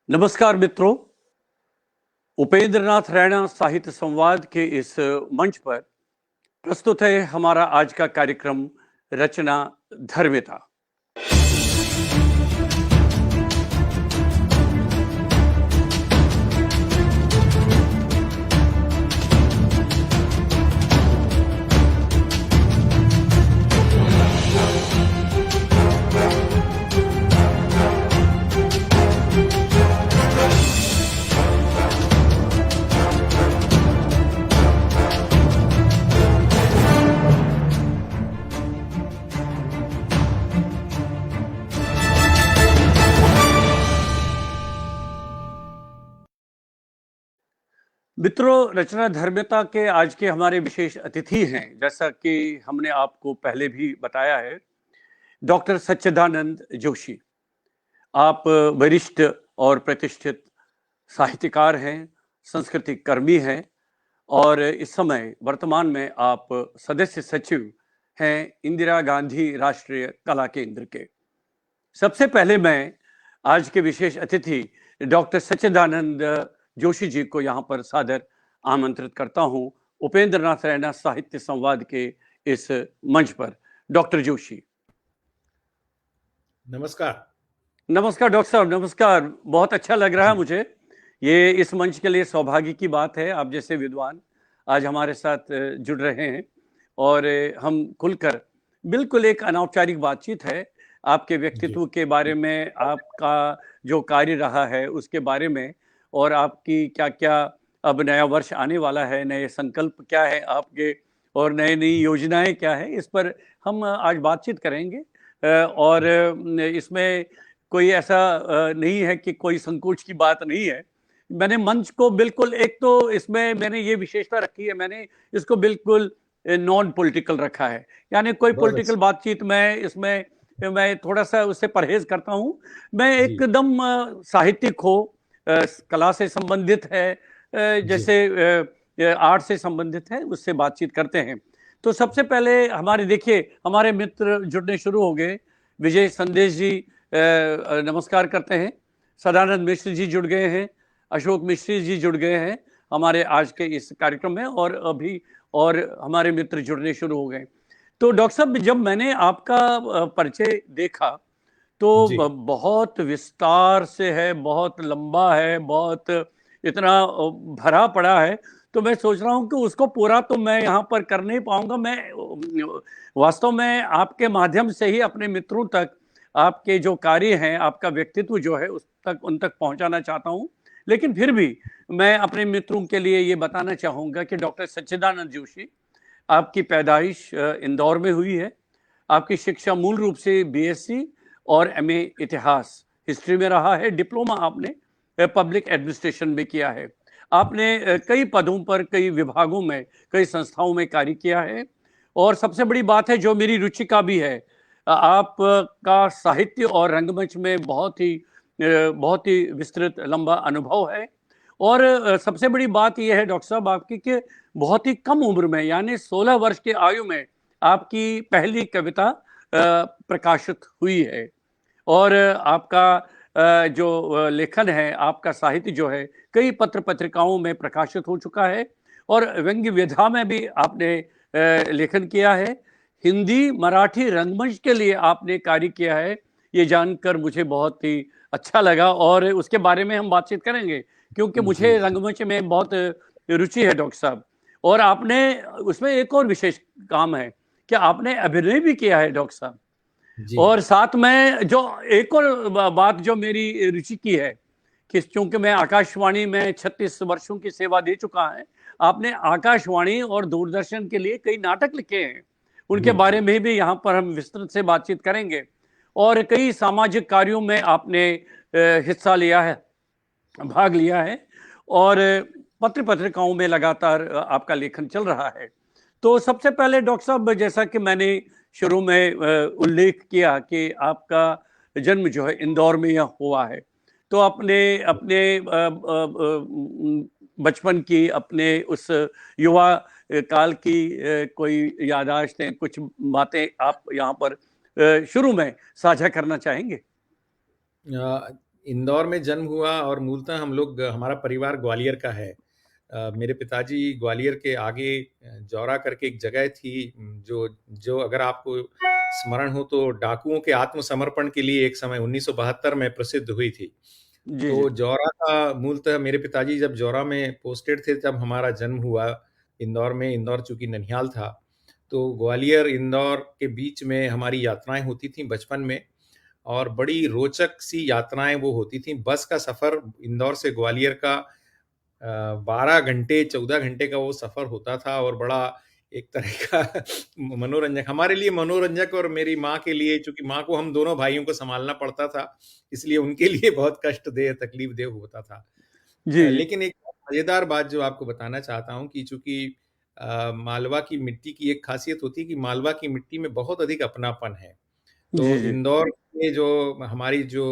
नमस्कार मित्रों, उपेंद्र नाथ रैना साहित्य संवाद के इस मंच पर प्रस्तुत है हमारा आज का कार्यक्रम रचना धर्मिता। मित्रों, रचना धर्मिता के आज के हमारे विशेष अतिथि हैं, जैसा कि हमने आपको पहले भी बताया है, डॉक्टर सच्चिदानंद जोशी। आप वरिष्ठ और प्रतिष्ठित साहित्यकार हैं, संस्कृति कर्मी हैं और इस समय वर्तमान में आप सदस्य सचिव हैं इंदिरा गांधी राष्ट्रीय कला केंद्र के। सबसे पहले मैं आज के विशेष अतिथि डॉक्टर सच्चिदानंद जोशी जी को यहाँ पर सादर आमंत्रित करता हूँ उपेंद्र नाथ रैना साहित्य संवाद के इस मंच पर। डॉक्टर जोशी। नमस्कार। नमस्कार डॉक्टर साहब, नमस्कार। बहुत अच्छा लग रहा है मुझे। ये इस मंच के लिए सौभाग्य की बात है, आप जैसे विद्वान आज हमारे साथ जुड़ रहे हैं और हम खुलकर, बिल्कुल एक अनौपचारिक बातचीत है, आपके व्यक्तित्व के बारे में, आपका जो कार्य रहा है उसके बारे में, और आपकी क्या क्या अब नया वर्ष आने वाला है, नए संकल्प क्या है आपके और नई नई योजनाएं क्या है, इस पर हम आज बातचीत करेंगे। और इसमें कोई ऐसा नहीं है कि कोई संकोच की बात नहीं है। मैंने मंच को बिल्कुल, एक तो इसमें मैंने ये विशेषता रखी है, मैंने इसको बिल्कुल नॉन पॉलिटिकल रखा है, यानी कोई पॉलिटिकल बातचीत में इसमें मैं थोड़ा सा उससे परहेज करता हूँ। मैं एकदम साहित्यिक हो, कला से संबंधित है, जैसे आर्ट से संबंधित है, उससे बातचीत करते हैं। तो सबसे पहले हमारे, देखिए हमारे मित्र जुड़ने शुरू हो गए। विजय संदेश जी नमस्कार करते हैं, सदानंद मिश्र जी जुड़ गए हैं, अशोक मिश्री जी जुड़ गए हैं हमारे आज के इस कार्यक्रम में, और अभी और हमारे मित्र जुड़ने शुरू हो गए। तो डॉक्टर साहब, जब मैंने आपका परिचय देखा तो बहुत विस्तार से है, बहुत लंबा है, बहुत इतना भरा पड़ा है, तो मैं सोच रहा हूँ कि उसको पूरा तो मैं यहाँ पर कर नहीं पाऊंगा। मैं वास्तव में आपके माध्यम से ही अपने मित्रों तक आपके जो कार्य हैं, आपका व्यक्तित्व जो है उस तक, उन तक पहुँचाना चाहता हूँ। लेकिन फिर भी मैं अपने मित्रों के लिए ये बताना चाहूँगा कि डॉक्टर सच्चिदानंद जोशी, आपकी पैदाइश इंदौर में हुई है। आपकी शिक्षा मूल रूप से बीएससी और एमए इतिहास हिस्ट्री में रहा है। डिप्लोमा आपने पब्लिक एडमिनिस्ट्रेशन में किया है। आपने कई पदों पर, कई विभागों में, कई संस्थाओं में कार्य किया है। और सबसे बड़ी बात है, जो मेरी रुचि का भी है, आपका साहित्य और रंगमंच में बहुत ही विस्तृत लंबा अनुभव है। और सबसे बड़ी बात यह है डॉक्टर साहब आपकी कि बहुत ही कम उम्र में, यानी 16 वर्ष की आयु में आपकी पहली कविता प्रकाशित हुई है। और आपका जो लेखन है, आपका साहित्य जो है, कई पत्र पत्रिकाओं में प्रकाशित हो चुका है, और व्यंग्य विधा में भी आपने लेखन किया है। हिंदी मराठी रंगमंच के लिए आपने कार्य किया है, ये जानकर मुझे बहुत ही अच्छा लगा, और उसके बारे में हम बातचीत करेंगे, क्योंकि मुझे रंगमंच में बहुत रुचि है डॉक्टर साहब। और आपने उसमें एक और विशेष काम है कि आपने अभिनय भी किया है डॉक्टर साहब। और साथ में जो एक और बात जो मेरी रुचि की है कि चूंकि मैं आकाशवाणी में 36 वर्षों की सेवा दे चुका है, आपने आकाशवाणी और दूरदर्शन के लिए कई नाटक लिखे हैं, उनके बारे में भी यहाँ पर हम विस्तृत से बातचीत करेंगे। और कई सामाजिक कार्यों में आपने हिस्सा लिया है, भाग लिया है, और पत्र पत्रिकाओं में लगातार आपका लेखन चल रहा है। तो सबसे पहले डॉक्टर साहब, जैसा कि मैंने शुरू में उल्लेख किया कि आपका जन्म जो है इंदौर में यह हुआ है, तो अपने बचपन की, अपने उस युवा काल की कोई याददाश्तें, कुछ बातें आप यहाँ पर शुरू में साझा करना चाहेंगे? इंदौर में जन्म हुआ और मूलतः हम लोग हमारा परिवार ग्वालियर का है। मेरे पिताजी ग्वालियर के आगे जौरा करके एक जगह थी, जो जो अगर आपको स्मरण हो तो डाकुओं के आत्मसमर्पण के लिए एक समय 1972 में प्रसिद्ध हुई थी। जी जी। तो जौरा का मूलतः मेरे पिताजी जब जौरा में पोस्टेड थे तब हमारा जन्म हुआ इंदौर में। इंदौर चूंकि ननिहाल था, तो ग्वालियर इंदौर के बीच में हमारी यात्राएं होती थी बचपन में, और बड़ी रोचक सी यात्राएं वो होती थी। बस का सफर इंदौर से ग्वालियर का 12 घंटे 14 घंटे का वो सफर होता था, और बड़ा एक तरह का मनोरंजक हमारे लिए, मनोरंजक, और मेरी माँ के लिए, चूंकि माँ को हम दोनों भाइयों को संभालना पड़ता था, इसलिए उनके लिए बहुत कष्टदेह तकलीफ देह होता था। जी जी। लेकिन एक मजेदार बात जो आपको बताना चाहता हूँ कि चूंकि मालवा की मिट्टी की एक खासियत होती है कि मालवा की मिट्टी में बहुत अधिक अपनापन है। जी तो जी। इंदौर में जो हमारी जो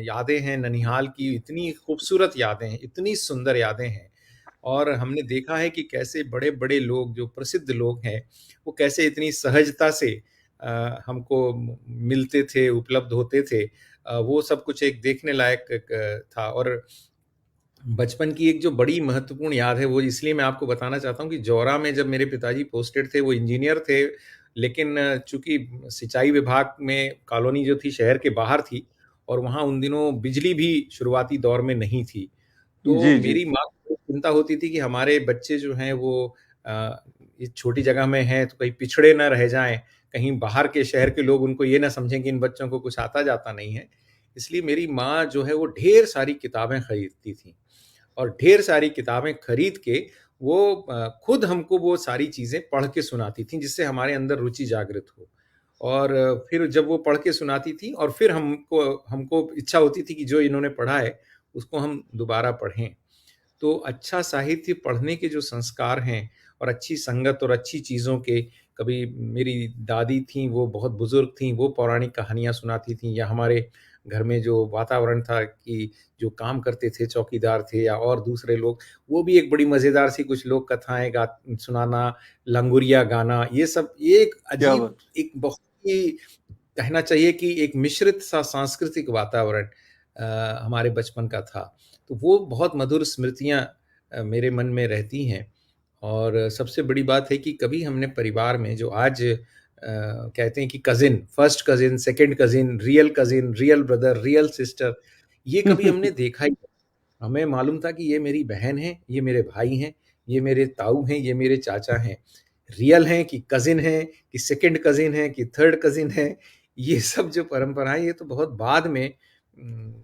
यादें हैं ननिहाल की, इतनी खूबसूरत यादें हैं, इतनी सुंदर यादें हैं। और हमने देखा है कि कैसे बड़े बड़े लोग, जो प्रसिद्ध लोग हैं, वो कैसे इतनी सहजता से हमको मिलते थे, उपलब्ध होते थे। वो सब कुछ एक देखने लायक था। और बचपन की एक जो बड़ी महत्वपूर्ण याद है वो इसलिए मैं आपको बताना चाहता हूँ कि जौरा में जब मेरे पिताजी पोस्टेड थे, वो इंजीनियर थे, लेकिन चूंकि सिंचाई विभाग में कॉलोनी जो थी शहर के बाहर थी, और वहाँ उन दिनों बिजली भी शुरुआती दौर में नहीं थी। तो जी जी। मेरी माँ को चिंता होती थी कि हमारे बच्चे जो हैं वो अ, इस छोटी जगह में हैं तो कहीं पिछड़े ना रह जाएं, कहीं बाहर के शहर के लोग उनको ये ना समझें कि इन बच्चों को कुछ आता जाता नहीं है। इसलिए मेरी माँ जो है वो ढेर सारी किताबें खरीदती थी, और ढेर सारी किताबें खरीद के वो खुद हमको वो सारी चीज़ें पढ़ के सुनाती थीं, जिससे हमारे अंदर रुचि जागृत हो। और फिर जब वो पढ़ के सुनाती थी, और फिर हमको हमको इच्छा होती थी कि जो इन्होंने पढ़ा है उसको हम दोबारा पढ़ें। तो अच्छा साहित्य पढ़ने के जो संस्कार हैं, और अच्छी संगत और अच्छी चीज़ों के, कभी मेरी दादी थीं, वो बहुत बुजुर्ग थीं, वो पौराणिक कहानियाँ सुनाती थीं, या हमारे घर में जो वातावरण था कि जो काम करते थे, चौकीदार थे या और दूसरे लोग, वो भी एक बड़ी मज़ेदार सी कुछ लोक कथाएँ गा सुनाना, लंगुरिया गाना, ये एक क्या अजीब, बात। एक बहुत ही, कहना चाहिए कि एक मिश्रित सा सांस्कृतिक वातावरण हमारे बचपन का था। तो वो बहुत मधुर स्मृतियाँ मेरे मन में रहती हैं। और सबसे बड़ी बात है कि कभी हमने परिवार में, जो आज कहते हैं कि cousin, first cousin, second cousin, real brother, real sister, ये कभी हमने देखा ही नहीं। हमें मालूम था कि ये मेरी बहन है, ये मेरे भाई हैं, ये मेरे ताऊ हैं, ये मेरे चाचा हैं। रियल हैं कि कज़िन हैं, कि सेकंड कज़िन हैं, कि थर्ड कज़िन हैं, ये सब जो परंपराएँ, ये तो बहुत बाद में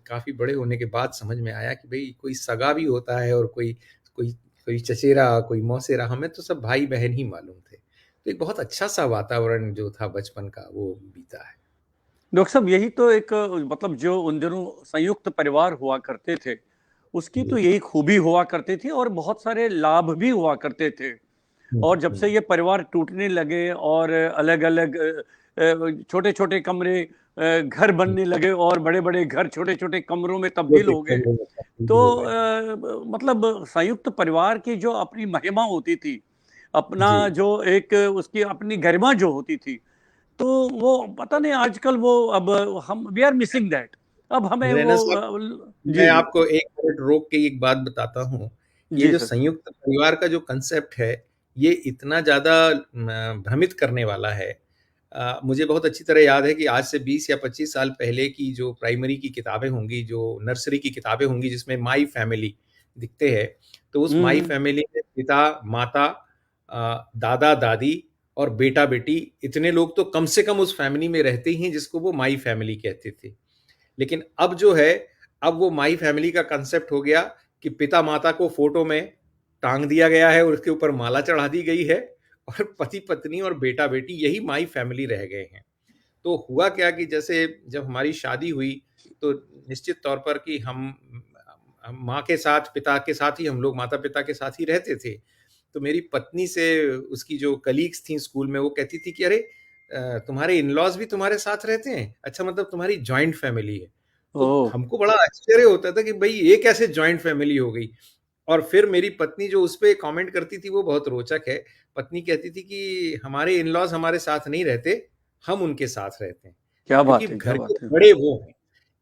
काफ़ी बड़े होने के बाद समझ में आया कि भई कोई सगा भी होता है, और कोई कोई कोई चचेरा, कोई मौसेरा, हमें तो सब भाई-बहन ही मालूम थे। तो एक बहुत अच्छा-सा वातावरण जो था बचपन का, वो बीता है। डॉक्टर साहब यही तो एक मतलब जो उन दिनों संयुक्त परिवार हुआ करते थे, उसकी तो जी। यही खूबी हुआ करती थी और बहुत सारे लाभ भी हुआ करते थे। हुँ, और जब से हुँ। ये परिवार टूटने लगे और अलग-अलग छोटे-छोटे कमरे घर हुँ। बनने लगे और बड़े-बड़े घर छोटे-छोटे कमरों में वो तब्दील हो देखते गए। हुए तब्दील तो हो गए। मतलब संयुक्त परिवार की जो अपनी महिमा होती थी, अपना जी। जो एक उसकी अपनी गरिमा जो होती थी, तो वो पता नहीं आजकल वो अब हम वी आर मिसिंग दैट। अब हमें वो रैना साहब, जी, मैं जी। आपको 1 मिनट रोक के एक बात बताता हूँ। ये जी जो सर। संयुक्त परिवार का जो कांसेप्ट है, ये इतना ज़्यादा भ्रमित करने वाला है। मुझे बहुत अच्छी तरह याद है कि आज से 20 या 25 साल पहले की जो प्राइमरी की किताबें होंगी, जो नर्सरी की किताबें होंगी, जिसमें माई फैमिली दिखते हैं, तो उस हुँ, माई हुँ। फैमिली में पिता, माता, दादा-दादी और बेटा-बेटी, इतने लोग तो कम से कम उस फैमिली में रहते ही हैं, जिसको वो माई फैमिली कहते थे। लेकिन अब जो है, अब वो माई फैमिली का कांसेप्ट हो गया कि पिता माता को फोटो में टांग दिया गया है और उसके ऊपर माला चढ़ा दी गई है, और पति पत्नी और बेटा बेटी यही माई फैमिली रह गए हैं। तो हुआ क्या कि जैसे जब हमारी शादी हुई, तो निश्चित तौर पर कि हम माँ के साथ, पिता के साथ ही, हम लोग माता पिता के साथ ही रहते थे। तो मेरी पत्नी से उसकी जो कलीग्स थी स्कूल में, वो कहती थी कि अरे, तुम्हारे इन लॉज भी तुम्हारे साथ रहते हैं, अच्छा मतलब तुम्हारी जॉइंट फैमिली है। तो ओह! हमको बड़ा आश्चर्य होता था कि भाई ये कैसे जॉइंट फैमिली हो गई। और फिर मेरी पत्नी जो उस पे कमेंट करती थी वो बहुत रोचक है। पत्नी कहती थी कि हमारे इन लॉज हमारे साथ नहीं रहते, हम उनके साथ रहते हैं, क्या क्योंकि बात है, क्या घर के बात है। बड़े वो हैं।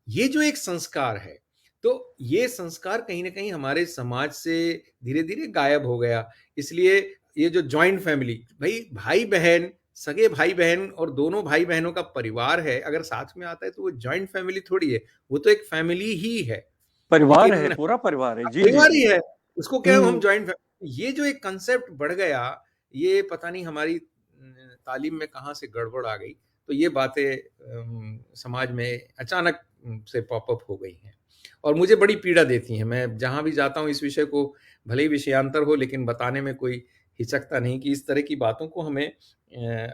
ये जो एक संस्कार है, तो ये संस्कार कहीं न कहीं हमारे समाज से धीरे-धीरे गायब हो गया। इसलिए ये जो जॉइंट फैमिली, भई भाई-बहन, सगे भाई-बहन और दोनों भाई-बहनों का परिवार है, अगर साथ में आता है तो वो जॉइंट फैमिली थोड़ी है, वो तो एक फैमिली ही है। परिवार है, लेकिन पूरा परिवार है। जी, जी, परिवार ही जी। है, उसको क्या हम हुँ। जॉइंट ये जो एक कांसेप्ट बढ़ गया, ये पता नहीं हमारी तालीम में कहाँ से गड़बड़ आ गई। तो ये बातें समाज में अचानक से पॉप अप हो गई हैं और मुझे बड़ी पीड़ा देती हैं। मैं जहाँ भी जाता हूँ इस विषय को, भले ही विषयांतर हो, लेकिन बताने में कोई हिचकता नहीं कि इस तरह की बातों को हमें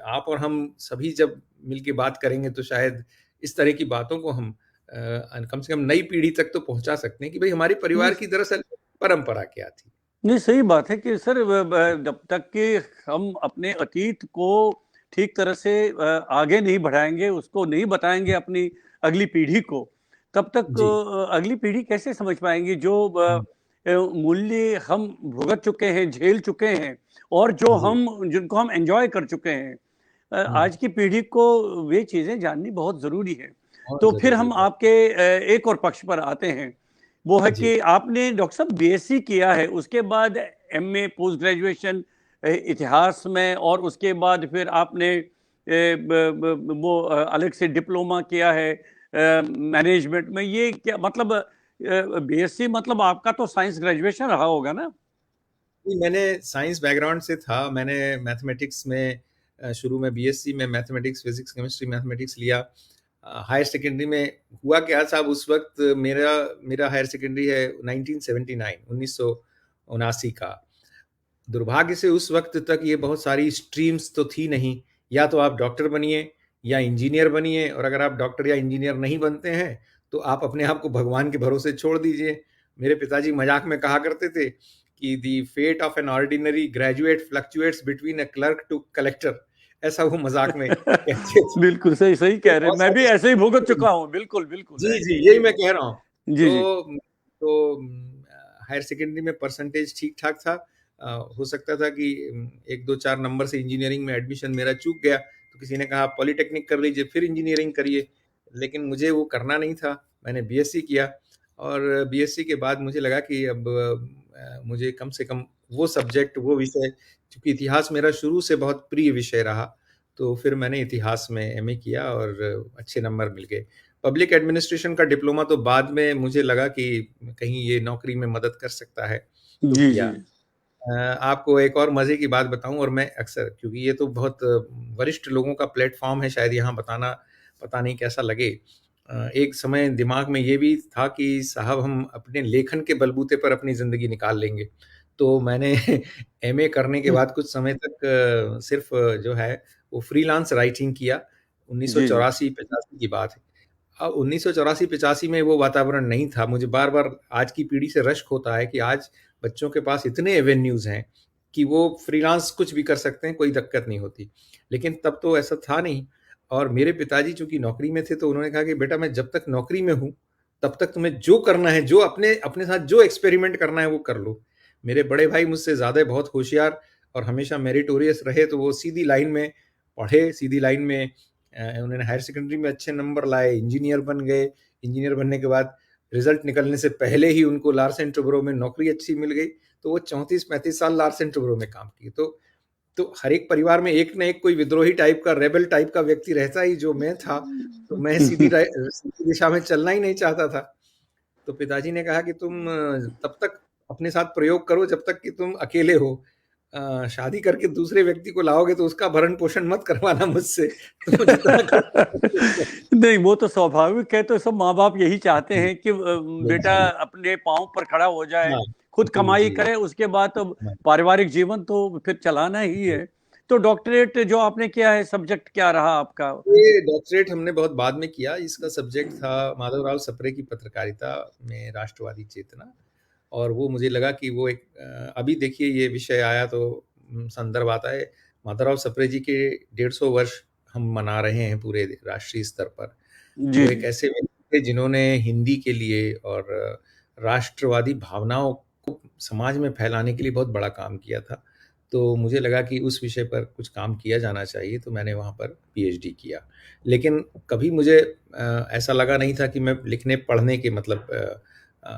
आप और हम सभी जब मिल के बात करेंगे तो शायद इस तरह की बातों को हम कम से कम नई पीढ़ी तक तो पहुँचा सकते हैं कि भई हमारे नहीं, परिवार की दरअसल परंपरा क्या थी। नहीं, सही बात है कि सर जब तक कि हम अपने अतीत को ठीक तरह से आगे नहीं बढ़ाएँगे, उसको नहीं बताएँगे अपनी अगली पीढ़ी को, तब तक जी। अगली पीढ़ी कैसे समझ पाएँगी जो हुँ, मूल्य हम भुगत चुके हैं, झेल चुके हैं और जो जी। हम जिनको हम एन्जॉय कर चुके हैं। हुँ, आज की पीढ़ी को वे चीज़ें जाननी बहुत ज़रूरी है। बहुत तो फिर ज़रूरी हम है। आपके एक और पक्ष पर आते हैं। वो है जी। कि आपने डॉक्टर साहब बीएससी किया है, उसके बाद एमए पोस्ट ग्रेजुएशन इतिहास में और उसके बाद फिर आपने वो अलग से डिप्लोमा किया है मैनेजमेंट में। ये क्या मतलब बीएससी मतलब आपका तो साइंस ग्रेजुएशन रहा होगा ना? जी, मैंने साइंस बैकग्राउंड से था। मैंने मैथमेटिक्स में शुरू में बीएससी में मैथमेटिक्स, फिज़िक्स, केमिस्ट्री, मैथमेटिक्स लिया। हायर सेकेंडरी में हुआ क्या था उस वक़्त मेरा मेरा हायर सेकेंडरी है 1979 1979 का। दुर्भाग्य से उस वक़्त तक ये बहुत सारी स्ट्रीम्स तो थी नहीं, या तो आप डॉक्टर बनिए या इंजीनियर बनिए और अगर आप डॉक्टर या इंजीनियर नहीं बनते हैं, तो आप अपने आप को भगवान के भरोसे छोड़ दीजिए। मेरे पिताजी मज़ाक में कहा करते थे कि the fate of an ordinary graduate fluctuates between a clerk to collector, ऐसा वो मज़ाक में कहते थे। बिल्कुल सही सही तो कह रहे हैं। बहुत मैं भी सारी ऐसे ही भुगत स्ट्रीम्स चुका हूँ। बिल्कुल, बिल्कुल जी, है। जी, जी, यही जी। मैं कह रहा हूँ। जी, जी। तो हायर सेकेंडरी में परसेंटेज ठीक-ठाक था। हो सकता था कि 1, 2, 4 नंबर से इंजीनियरिंग में एडमिशन मेरा चूक गया, तो किसी ने कहा आप पॉलिटेक्निक कर लीजिए, फिर इंजीनियरिंग करिए। लेकिन मुझे वो करना नहीं था, मैंने बीएससी किया और बीएससी के बाद मुझे लगा कि अब मुझे कम से कम वो सब्जेक्ट, वो विषय, चूँकि इतिहास मेरा शुरू से बहुत प्रिय विषय रहा, तो फिर मैंने इतिहास में एमए किया और अच्छे नंबर मिल गए। पब्लिक एडमिनिस्ट्रेशन का डिप्लोमा तो बाद में मुझे लगा कि कहीं ये नौकरी में मदद कर सकता है, तो जी, किया। जी। आपको एक और मज़े की बात बताऊँ और मैं अक्सर, क्योंकि ये तो बहुत वरिष्ठ लोगों का प्लेटफ़ॉर्म है, शायद यहाँ बताना पता नहीं कैसा लगे। एक समय दिमाग में ये भी था कि साहब हम अपने लेखन के बलबूते पर अपनी ज़िंदगी निकाल लेंगे। तो मैंने एमए करने के हुँ, बाद कुछ समय तक सिर्फ़ जो है वो फ्रीलांस राइटिंग किया। जी, जी। 1984-85 की बात है। 1984-85 में वो वातावरण नहीं था। मुझे बार-बार आज की पीढ़ी से रश्क होता है कि आज बच्चों के पास इतने एवेन्यूज़ हैं कि वो फ्रीलांस कुछ भी कर सकते हैं, कोई दिक्कत नहीं होती। लेकिन तब तो ऐसा था नहीं और मेरे पिताजी चूँकि नौकरी में थे, तो उन्होंने कहा कि बेटा मैं जब तक नौकरी में हूँ, तब तक तुम्हें जो करना है, जो अपने अपने साथ जो एक्सपेरिमेंट करना है वो कर लो। मेरे बड़े भाई मुझसे ज़्यादा बहुत होशियार और हमेशा मेरिटोरियस रहे, तो वो सीधी लाइन में पढ़े, सीधी लाइन में उन्होंने हायर सेकेंडरी में अच्छे नंबर लाए, इंजीनियर बन गए। इंजीनियर बनने के बाद रिज़ल्ट निकलने से पहले ही उनको लार्सन टोब्रो में नौकरी अच्छी मिल गई, तो वो 34-35 साल लार्सन टोब्रो में काम किए। तो हर एक परिवार में एक ना एक कोई विद्रोही टाइप का, रेबेल टाइप का व्यक्ति रहता ही, जो मैं था। तो मैं सीधी दिशा में चलना ही नहीं चाहता था। तो पिताजी ने कहा कि तुम तब तक अपने साथ प्रयोग करो जब तक कि तुम अकेले हो। शादी करके दूसरे व्यक्ति को लाओगे तो उसका भरण-पोषण मत करवाना मुझसे। तुम जितना कर सकते हो। नहीं, वो तो स्वाभाविक है, तो सब माँ-बाप यही चाहते जी, हैं कि बेटा जी। अपने पाँव पर खड़ा हो जाए, हाँ, खुद जी, कमाई जी। करे, उसके बाद तो हाँ, पारिवारिक जीवन तो फिर चलाना ही जी। है। तो डॉक्टरेट जो आपने किया है, सब्जेक्ट क्या रहा आपका? ये डॉक्टरेट हमने बहुत बाद में किया। इसका सब्जेक्ट था माधवराव सप्रे की पत्रकारिता में राष्ट्रवादी चेतना और वो मुझे लगा कि वो एक अभी देखिए ये विषय आया तो संदर्भ आता है। माधवराव सप्रे जी के 150 वर्ष हम मना रहे हैं पूरे राष्ट्रीय स्तर पर। जी, वो एक जी। ऐसे व्यक्ति थे जिन्होंने हिंदी के लिए और राष्ट्रवादी भावनाओं को समाज में फैलाने के लिए बहुत बड़ा काम किया था। तो मुझे लगा कि उस विषय पर कुछ काम किया जाना चाहिए, तो मैंने वहाँ पर पीएचडी किया। लेकिन कभी मुझे ऐसा लगा नहीं था कि मैं लिखने पढ़ने के मतलब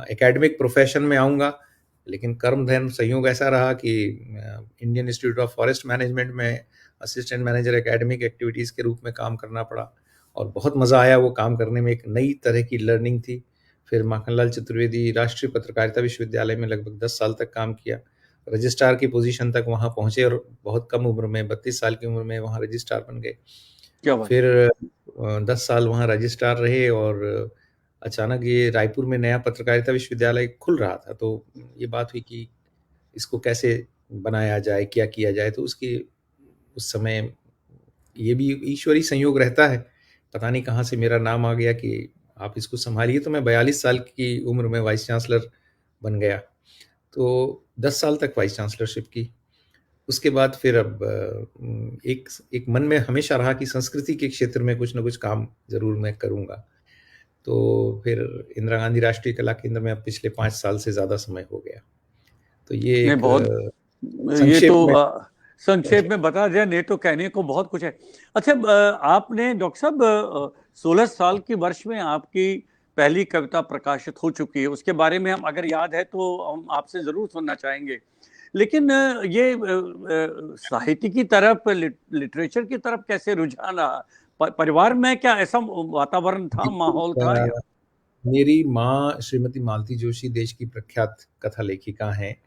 एकेडमिक प्रोफेशन में आऊँगा, लेकिन कर्म धर्म संयोग ऐसा रहा कि Indian institute of forest management में असिस्टेंट मैनेजर एकेडमिक एक्टिविटीज़ के रूप में काम करना पड़ा और बहुत मज़ा आया वो काम करने में। एक नई तरह की लर्निंग थी। फिर माखनलाल चतुर्वेदी राष्ट्रीय पत्रकारिता विश्वविद्यालय में लगभग 10 साल तक काम किया। रजिस्ट्रार की पोजीशन तक वहाँ पहुँचे और बहुत कम उम्र में 32 साल की उम्र में वहाँ रजिस्ट्रार बन गए। क्या बात फिर 10 साल वहाँ रजिस्ट्रार रहे और अचानक ये रायपुर में नया पत्रकारिता विश्वविद्यालय खुल रहा था, तो ये बात हुई कि इसको कैसे बनाया जाए, क्या किया जाए। तो उसकी उस समय ये भी ईश्वरी संयोग रहता है, पता नहीं कहाँ से मेरा नाम आ गया कि आप इसको संभालिए। तो मैं 42 साल की उम्र में वाइस चांसलर बन गया। तो 10 साल तक वाइस चांसलरशिप की। उसके बाद फिर अब एक मन में हमेशा रहा कि संस्कृति के क्षेत्र में कुछ न कुछ काम ज़रूर मैं करूँगा। तो फिर इंदिरा गांधी राष्ट्रीय कला केंद्र में अब पिछले 5 साल से ज़्यादा समय हो गया। तो ये नहीं, एक बहुत ये संक्षेप तो में संक्षेप में बता दिया, नहीं तो कहने को बहुत कुछ है। अच्छा, आपने डॉक्टर साहब 16 साल की वर्ष में आपकी पहली कविता प्रकाशित हो चुकी है, उसके बारे में हम अगर याद है तो हम आपसे जरूर सुनना चाहेंगे। लेकिन ये साहित्य की तरफ, लिटरेचर की तरफ कैसे रुझान रहा? परिवार में क्या ऐसा वातावरण था, माहौल था या? मेरी माँ श्रीमती मालती जोशी देश की प्रख्यात कथा लेखिका हैं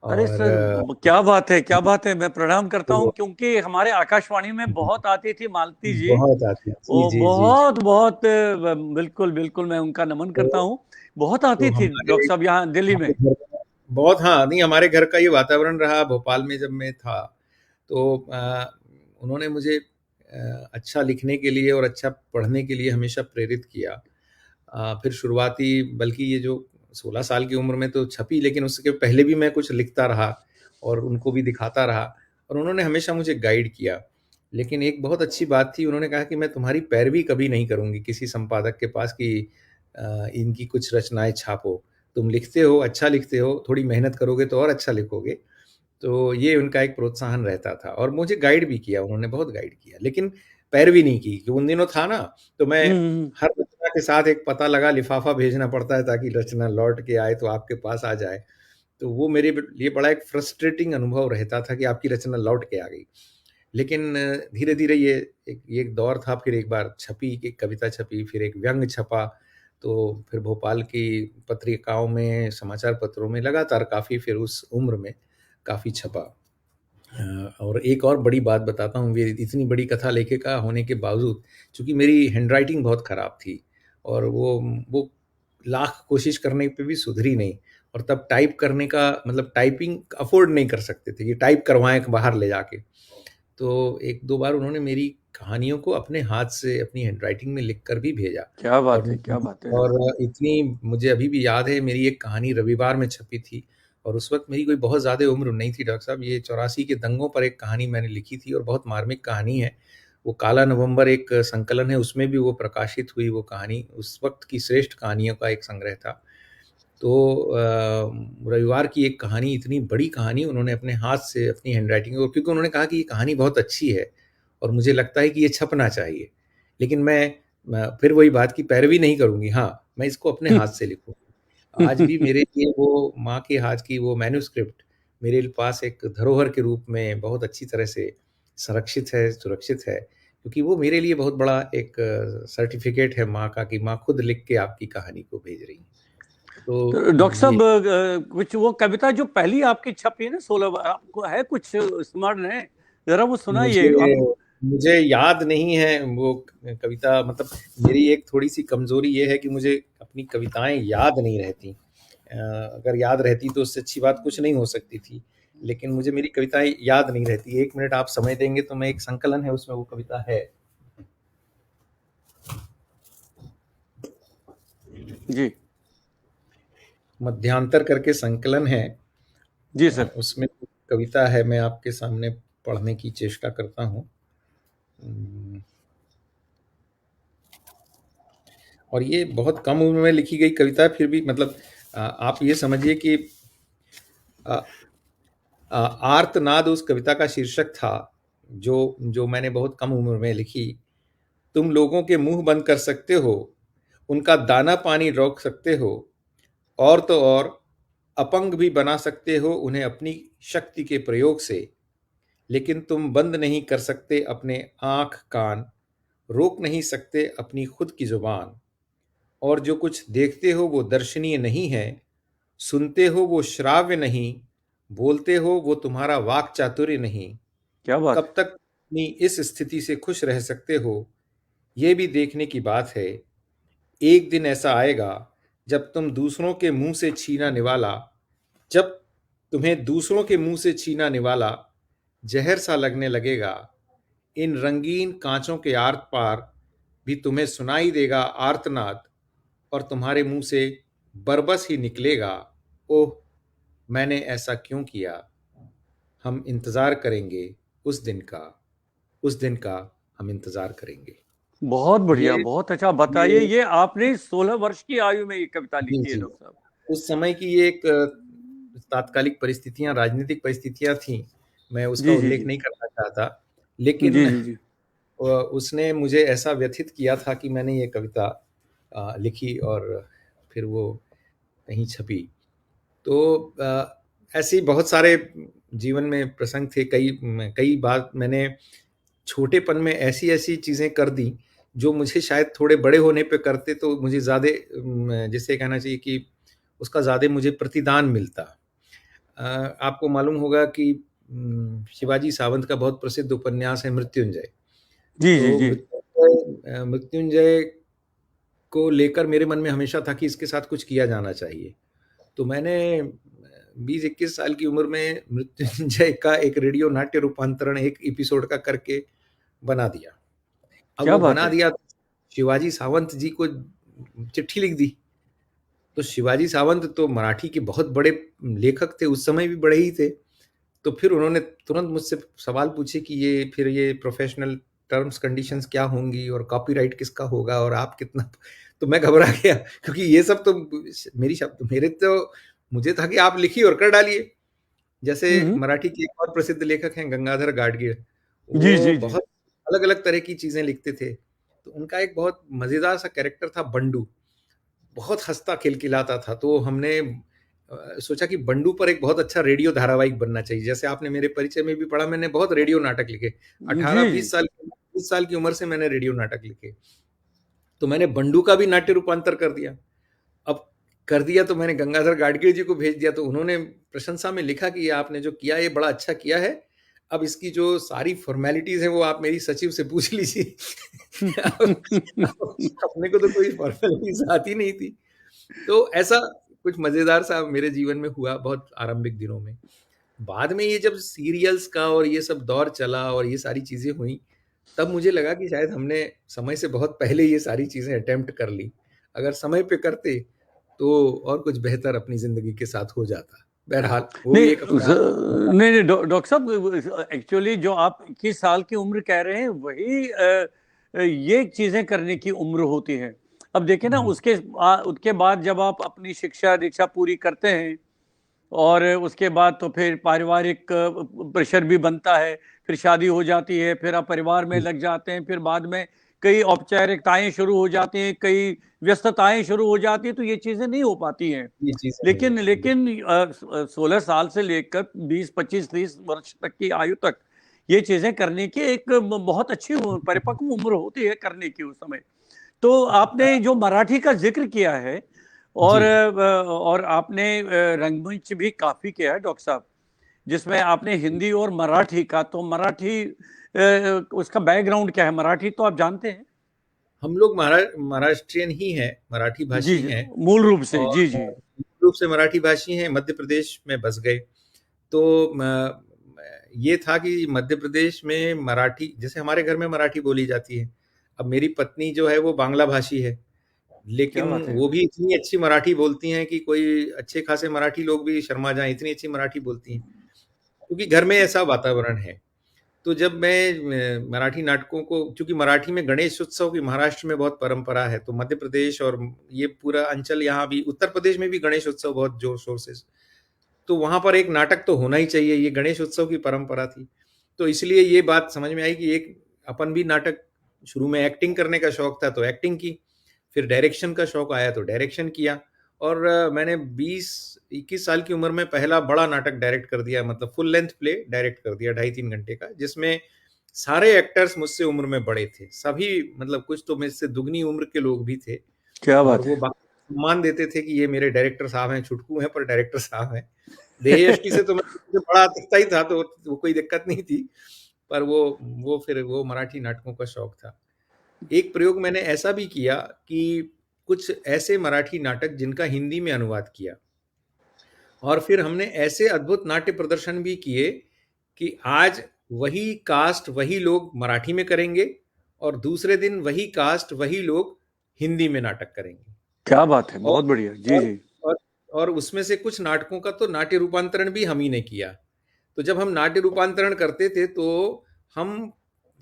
अरे और सर, क्या बात है, क्या बात है। मैं प्रणाम करता हूँ, तो क्योंकि हमारे आकाशवाणी में बहुत आती थी मालती जी। बहुत आती जी, वो जी, जी, जी। बहुत बहुत बिल्कुल बिल्कुल, मैं उनका नमन करता तो हूँ। बहुत तो आती थी हमारे डॉक्टर साहब यहाँ दिल्ली हमारे में। घर का बहुत, हाँ, नहीं, हमारे घर का ये वातावरण रहा भोपाल में जब मैं था। तो उन्होंने मुझे अच्छा लिखने के लिए और अच्छा पढ़ने के लिए हमेशा प्रेरित किया। फिर शुरुआती, बल्कि ये जो 16 साल की उम्र में तो छपी, लेकिन उसके पहले भी मैं कुछ लिखता रहा और उनको भी दिखाता रहा और उन्होंने हमेशा मुझे गाइड किया। लेकिन एक बहुत अच्छी बात थी, उन्होंने कहा कि मैं तुम्हारी पैरवी कभी नहीं करूँगी किसी संपादक के पास कि इनकी कुछ रचनाएँ छापो। तुम लिखते हो, अच्छा लिखते हो, थोड़ी मेहनत करोगे तो और अच्छा लिखोगे। तो ये उनका एक प्रोत्साहन रहता था और मुझे गाइड भी किया, उन्होंने बहुत गाइड किया, लेकिन पैरवी नहीं की। कि उन दिनों था ना, तो मैं हम्म। हर रचना के साथ एक पता लगा लिफाफा भेजना पड़ता है ताकि रचना लौट के आए तो आपके पास आ जाए। तो वो मेरे लिए बड़ा एक फ्रस्ट्रेटिंग अनुभव रहता था कि आपकी रचना लौट के आ गई। लेकिन धीरे-धीरे ये एक दौर था। फिर एक बार छपी, एक कविता छपी, फिर एक व्यंग्य छपा। तो फिर भोपाल की पत्रिकाओं में, समाचार पत्रों में लगातार काफ़ी, फिर उस उम्र में काफ़ी छपा। और एक और बड़ी बात बताता हूँ, ये इतनी बड़ी कथा लेखिका होने के बावजूद, चूँकि मेरी हैंडराइटिंग बहुत ख़राब थी और वो लाख कोशिश करने पे भी सुधरी नहीं और तब टाइप करने का मतलब टाइपिंग अफ़ोर्ड नहीं कर सकते थे कि टाइप करवाएँ बाहर ले जाके। तो 1-2 बार उन्होंने मेरी कहानियों को अपने हाथ से अपनी हैंडराइटिंग में लिख कर भी भेजा। क्या और बात है, क्या बात है। और इतनी मुझे अभी भी याद है, मेरी एक कहानी रविवार में छपी थी और उस वक़्त मेरी कोई बहुत ज़्यादा उम्र नहीं थी डॉक्टर साहब। ये 84 के दंगों पर एक कहानी मैंने लिखी थी और बहुत मार्मिक कहानी है। वो काला नवंबर एक संकलन है, उसमें भी वो प्रकाशित हुई वो कहानी। उस वक़्त की श्रेष्ठ कहानियों का एक संग्रह था। तो रविवार की एक कहानी, इतनी बड़ी कहानी, उन्होंने अपने हाथ से अपनी हैंडराइटिंग, और क्योंकि उन्होंने कहा कि ये कहानी बहुत अच्छी है और मुझे लगता है कि ये छपना चाहिए। लेकिन मैं फिर वही बात की पैरवी नहीं करूँगी। हाँ, मैं इसको अपने हाथ से लिखूँगी। आज भी मेरे लिए वो माँ के हाथ की वो मैन्युस्क्रिप्ट मेरे पास एक धरोहर के रूप में बहुत अच्छी तरह से संरक्षित है, सुरक्षित है, क्योंकि वो मेरे लिए बहुत बड़ा एक सर्टिफ़िकेट है माँ का कि माँ खुद लिख के आपकी कहानी को भेज रही हैं। तो तो डॉक्टर ये साहब, कुछ वो कविता जो पहली आपकी छपी है ना 16, आपको है कुछ स्मरण है? जरा वो सुनाइए मुझे हम। मुझे याद नहीं है वो कविता। मतलब मेरी एक थोड़ी-सी कमज़ोरी ये है कि मुझे अपनी कविताएँ याद नहीं रहती। अगर याद रहती तो उससे अच्छी बात कुछ नहीं हो सकती थी। लेकिन मुझे मेरी कविताएँ याद नहीं रहती। 1 मिनट आप समय देंगे तो मैं, एक संकलन है उसमें वो कविता है। जी। मध्यांतर करके संकलन है। जी सर। उसमें कविता है, मैं आपके सामने पढ़ने की चेष्टा करता हूँ। और ये बहुत कम उम्र में लिखी गई कविता है, फिर भी मतलब आप ये समझिए कि अ, आर्तनाद उस कविता का शीर्षक था, जो जो मैंने बहुत कम उम्र में लिखी। तुम लोगों के मुंह बंद कर सकते हो, उनका दाना पानी रोक सकते हो और तो और अपंग भी बना सकते हो उन्हें अपनी शक्ति के प्रयोग से, लेकिन तुम बंद नहीं कर सकते अपने आँख कान, रोक नहीं सकते अपनी खुद की ज़ुबान। और जो कुछ देखते हो वो दर्शनीय नहीं है, सुनते हो वो श्राव्य नहीं, बोलते हो वो तुम्हारा वाक् चातुर्य नहीं। क्या बात कब तक अपनी इस स्थिति से खुश रह सकते हो, ये भी देखने की बात है। एक दिन ऐसा आएगा जब तुम दूसरों के मुंह से छीना निवाला, जब तुम्हें दूसरों के मुंह से छीना निवाला जहर सा लगने लगेगा। इन रंगीन कांचों के आर पार भी तुम्हें सुनाई देगा आर्तनाद, और तुम्हारे मुंह से बरबस ही निकलेगा, ओह मैंने ऐसा क्यों किया। हम इंतजार करेंगे उस दिन का, उस दिन का हम इंतजार करेंगे। बहुत बढ़िया, ये बहुत अच्छा। बताइए, ये ये आपने 16 वर्ष की आयु में ये कविता जी, लिखी है जी। डॉक्टर साहब? उस समय की ये एक तात्कालिक परिस्थितियाँ, राजनीतिक परिस्थितियाँ थीं। मैं उसका जी, जी, उल्लेख जी। नहीं करना चाहता, जी, लेकिन जी, जी। उसने मुझे ऐसा व्यथित किया था कि मैंने ये कविता लिखी और फिर वो कहीं छपी। तो ऐसे ही बहुत सारे जीवन में प्रसंग थे। कई बार मैंने छोटेपन में ऐसी-ऐसी चीज़ें कर दी, जो मुझे शायद थोड़े बड़े होने पे करते तो मुझे ज़्यादा जिसे कहना चाहिए कि उसका ज़्यादा मुझे प्रतिदान मिलता। आपको मालूम होगा कि शिवाजी सावंत का बहुत प्रसिद्ध उपन्यास है मृत्युंजय। जी, जी, तो जी। मृत्युंजय को लेकर मेरे मन में हमेशा था कि इसके साथ कुछ किया जाना चाहिए। तो मैंने 20-21 साल की उम्र में मृत्युंजय का एक रेडियो नाट्य रूपांतरण एक एपिसोड का करके बना दिया। अब क्या वो बात बना है! दिया तो शिवाजी सावंत जी को चिट्ठी लिख दी। तो शिवाजी सावंत तो मराठी के बहुत बड़े लेखक थे, उस समय भी बड़े ही थे। तो फिर उन्होंने तुरंत मुझसे सवाल पूछे कि ये फिर ये प्रोफ़ेशनल टर्म्स कंडीशंस क्या होंगी और कॉपीराइट किसका होगा और आप कितना। तो मैं घबरा गया क्योंकि ये सब तो मेरी शब्द मेरे तो मुझे था कि आप लिखिए और कर डालिए। जैसे हुँ, हुँ। मराठी के एक और प्रसिद्ध लेखक हैं गंगाधर गाडगीळ, जी, वो जी, जी। बहुत अलग-अलग तरह की चीज़ें लिखते थे। तो उनका एक बहुत मज़ेदार सा कैरेक्टर था बंडू, बहुत हँसता खिलखिलाता था। तो हमने सोचा कि बंडू पर एक बहुत अच्छा रेडियो धारावाहिक बनना चाहिए। जैसे आपने मेरे परिचय में भी पढ़ा, मैंने बहुत रेडियो नाटक लिखे। जी, जी। 18-20 साल 20 साल की उम्र से मैंने रेडियो नाटक लिखे। तो मैंने बंडू का भी नाट्य रूपांतर कर दिया। अब कर दिया तो मैंने गंगाधर गाडगीळ जी को भेज दिया, तो उन्होंने प्रशंसा में लिखा कि ये आपने जो किया ये बड़ा अच्छा किया है। अब इसकी जो सारी फ़ॉर्मेलिटीज़ हैं वो आप मेरी सचिव से पूछ लीजिए। अब अपने को तो कोई फ़ॉर्मेलिटीज़ आती नहीं थी। तो ऐसा कुछ मज़ेदार सा मेरे जीवन में हुआ बहुत आरंभिक दिनों में। बाद में ये जब सीरियल्स का और ये सब दौर चला और ये सारी चीज़ें हुईं, तब मुझे लगा कि शायद हमने समय से बहुत पहले ये सारी चीज़ें अटेम्प्ट कर ली। अगर समय पे करते, तो और कुछ बेहतर अपनी ज़िंदगी के साथ हो जाता। बहरहाल, वो भी नहीं, एक अपना नहीं, नहीं, डॉक्टर साहब, एक्चुअली जो आप 21 साल की उम्र कह रहे हैं, वही ये चीज़ें करने की उम्र होती है। अब देखिए ना, हुँ, उसके बाद जब आप अपनी शिक्षा-दीक्षा पूरी करते हैं और उसके बाद तो फिर पारिवारिक प्रेशर भी बनता है, फिर शादी हो जाती है, फिर आप परिवार में जी, लग जाते हैं, फिर बाद में कई औपचारिकताएँ शुरू हो जाती हैं, कई व्यस्तताएँ शुरू हो जाती हैं, तो ये चीज़ें नहीं हो पाती हैं। ये चीज़ें नहीं लेकिन होती हैं, लेकिन बिल्कुल। 16 साल से लेकर 20, 25, 30 वर्ष तक की आयु तक ये चीज़ें करने की एक बहुत अच्छी परिपक्व उम्र होती है करने की उस समय। तो आपने जो मराठी का ज़िक्र किया है और जी। और आपने रंगमंच भी काफ़ी किया है डॉक्टर साहब, जिसमें आपने हिंदी और मराठी का, तो मराठी उसका बैकग्राउंड क्या है? मराठी तो आप जानते हैं? हम लोग महाराष्ट्रियन ही हैं, मराठी जी, भाषी जी, हैं मूल रूप से। और जी, जी। मूल रूप से मराठी भाषी हैं, मध्य प्रदेश में बस गए। तो ये था कि मध्य प्रदेश में मराठी, जैसे हमारे घर में मराठी बोली जाती है। अब मेरी पत्नी जो है वो बांग्ला भाषी है, क्या लेकिन बात है! वो भी इतनी अच्छी मराठी बोलती हैं कि कोई अच्छे खासे मराठी लोग भी शर्मा जाएँ, इतनी अच्छी मराठी बोलती हैं। क्योंकि घर में ऐसा वातावरण है। तो जब मैं मराठी नाटकों को, चूँकि मराठी में गणेश उत्सव की महाराष्ट्र में बहुत परंपरा है, तो मध्य प्रदेश और ये पूरा अंचल, यहाँ भी उत्तर प्रदेश में भी गणेश उत्सव बहुत ज़ोर-शोर से, तो वहाँ पर एक नाटक तो होना ही चाहिए, ये गणेश उत्सव की परंपरा थी। तो इसलिए ये बात समझ में आई कि एक अपन भी नाटक, शुरू में एक्टिंग करने का शौक था तो एक्टिंग की, फिर डायरेक्शन का शौक आया तो डायरेक्शन किया और मैंने 20-21 साल की उम्र में पहला बड़ा नाटक डायरेक्ट कर दिया, मतलब फुल लेंथ प्ले डायरेक्ट कर दिया 2.5-3 घंटे का, जिसमें सारे एक्टर्स मुझसे उम्र में बड़े थे, सभी, मतलब कुछ तो मुझसे दुगनी उम्र के लोग भी थे। क्या और बात वो है। सम्मान देते थे कि ये मेरे डायरेक्टर साहब हैं, छुटकू हैं पर डायरेक्टर साहब हैं। देह यष्टि से तो मैं बड़ा दिखता ही था, तो वो कोई दिक्कत नहीं थी, पर वो मराठी नाटकों का शौक था। एक प्रयोग मैंने ऐसा भी किया कि कुछ ऐसे मराठी नाटक जिनका हिंदी में अनुवाद किया, और फिर हमने ऐसे अद्भुत नाट्य प्रदर्शन भी किए कि आज वही कास्ट वही लोग मराठी में करेंगे और दूसरे दिन वही कास्ट वही लोग हिंदी में नाटक करेंगे। क्या बात है, और बहुत बढ़िया। जी और जी। और और उसमें से कुछ नाटकों का तो नाट्य रूपांतरण भी हम ही ने किया। तो जब हम नाट्य रूपांतरण करते थे तो हम